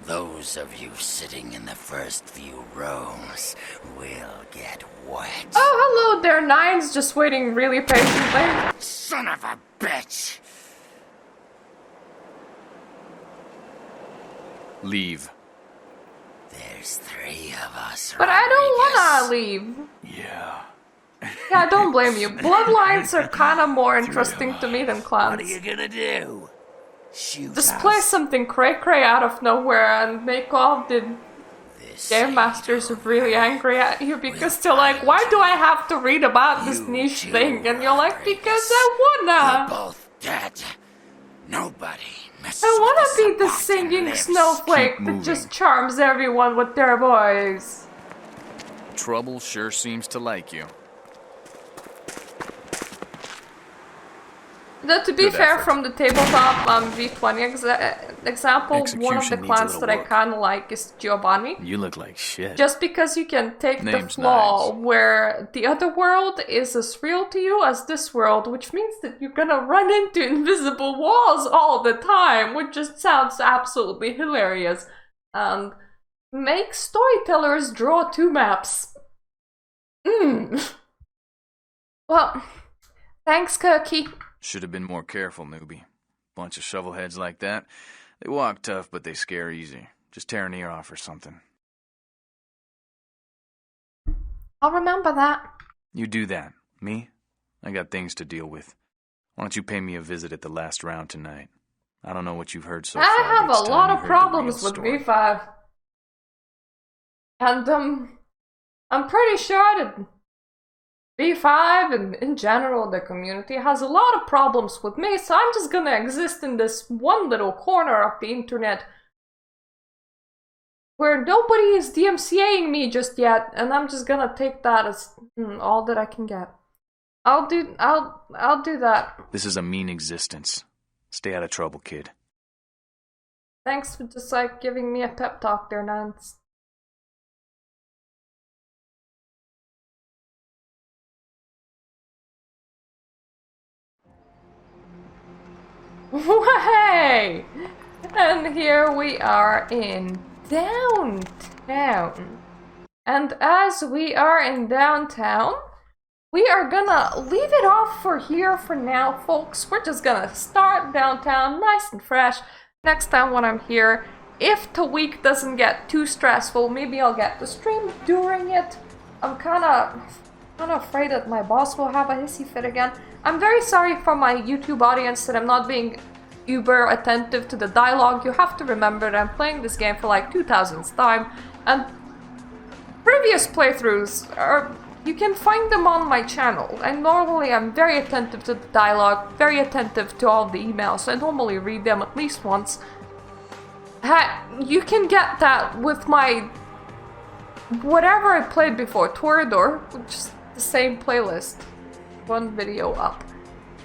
Those of you sitting in the first few rows will get wet. Oh, hello there, Nines, just waiting really patiently. Son of a bitch! Leave. There's 3 of us, But I don't wanna leave. Yeah. Yeah, I don't blame you. Bloodlines are kinda more interesting to me than clans. What are you gonna do? Shoot Just us? play something cray-cray out of nowhere and make all the game masters really angry at you because they're like, why do I have to read about this niche thing? And you're like, because I wanna. You're both dead. Nobody messes I wanna with be the Sabaton singing lips. snowflake that just charms everyone with their voice. Trouble sure seems to like you. Though, to be Good fair, effort. from the tabletop V20 example, one of the Execution clans needs a that I little kinda like is Giovanni. You look like shit. Just because you can take the Name's flaw where the other world is as real to you as this world, which means that you're gonna run into invisible walls all the time, which just sounds absolutely hilarious. And make storytellers draw 2 maps. Well, thanks, Cookie. Should have been more careful, newbie. Bunch of shovelheads like that. They walk tough, but they scare easy. Just tear an ear off or something. I'll remember that. You do that. Me? I got things to deal with. Why don't you pay me a visit at the last round tonight? I don't know what you've heard so far. I have but it's a time lot you of heard the problems real with story. V5. And, I'm pretty sure that V5 and in general the community has a lot of problems with me, so I'm just gonna exist in this one little corner of the internet where nobody is DMCAing me just yet, and I'm just gonna take that as all that I can get. I'll do that. This is a mean existence. Stay out of trouble, kid. Thanks for just like giving me a pep talk there, Nance. Way! And here we are in downtown. And as we are in downtown, we are gonna leave it off for here for now, folks. We're just gonna start downtown nice and fresh. Next time when I'm here, if the week doesn't get too stressful, maybe I'll get to stream during it. I'm kinda afraid that my boss will have a hissy fit again. I'm very sorry for my YouTube audience that I'm not being uber attentive to the dialogue. You have to remember that I'm playing this game for like 2000th time, and previous playthroughs are, you can find them on my channel, and normally I'm very attentive to the dialogue, very attentive to all the emails. I normally read them at least once. You can get that with my whatever I played before, Torador, which is the same playlist, one video up.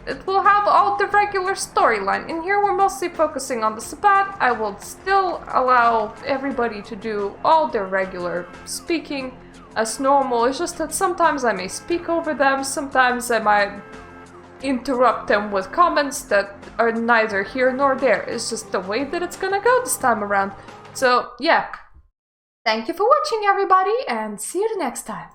It will have all the regular storyline. In here we're mostly focusing on the Sabbat. I will still allow everybody to do all their regular speaking as normal. It's just that sometimes I may speak over them, sometimes I might interrupt them with comments that are neither here nor there. It's just the way that it's gonna go this time around. So yeah, thank you for watching everybody, and see you the next time.